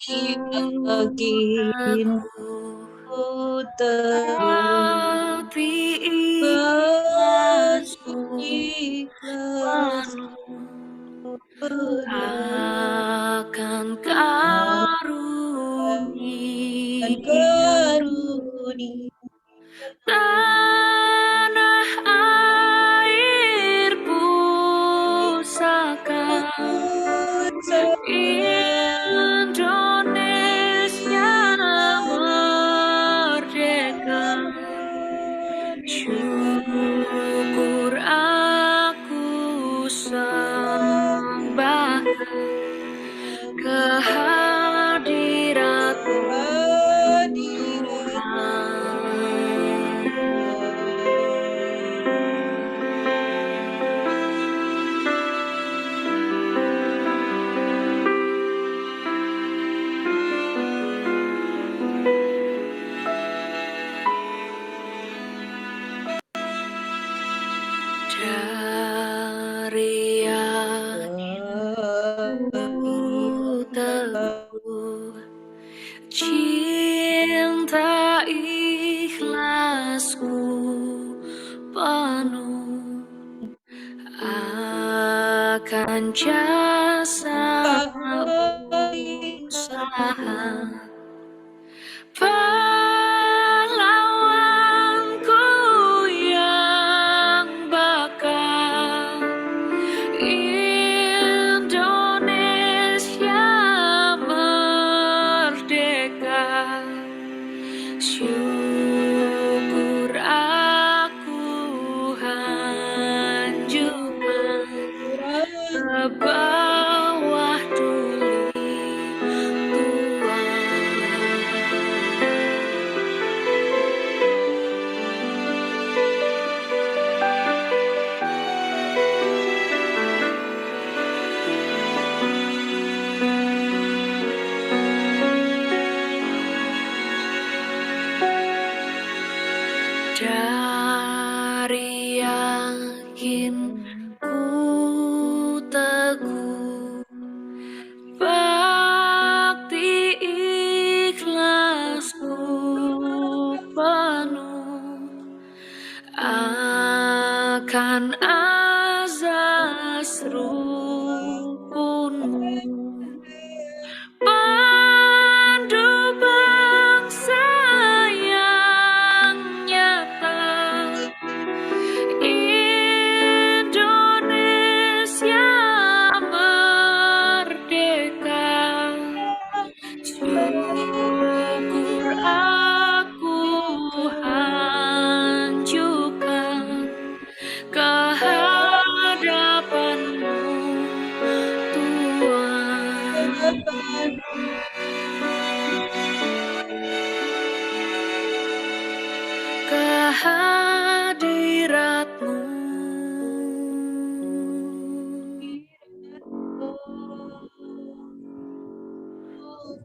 bagimu Hati begitu ikhlasku ikhlas akan dan karuniamu karunia tanah air pusaka Indonesia merdeka. Syukur aku sembahkan kehadiratmu dari yang teguh cinta ikhlasku penuh akan jasa usaha pahlawanku yang bakal Indonesia merdeka. Syukur aku hanjungan ke bawah tuli Tuhan. Dari yakin ku teguh bakti ikhlasku penuh akan azas rukunmu pandu bangsa yang nyata Indonesia merdeka. Syukur aku hanjungan kehadapanmu Tuhan. Kehadiratmu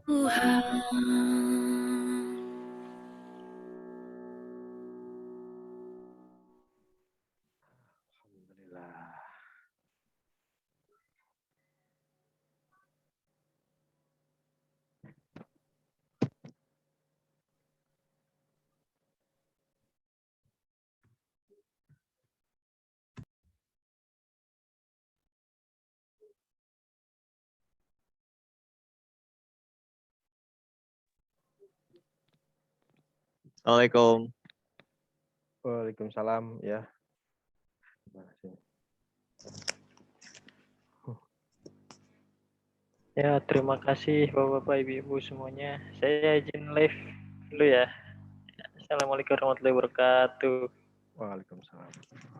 Tuhan. Assalamualaikum. Waalaikumsalam ya. Ya, terima kasih Bapak-Bapak, Ibu-Ibu semuanya. Saya izin live dulu ya. Assalamualaikum warahmatullahi wabarakatuh. Waalaikumsalam.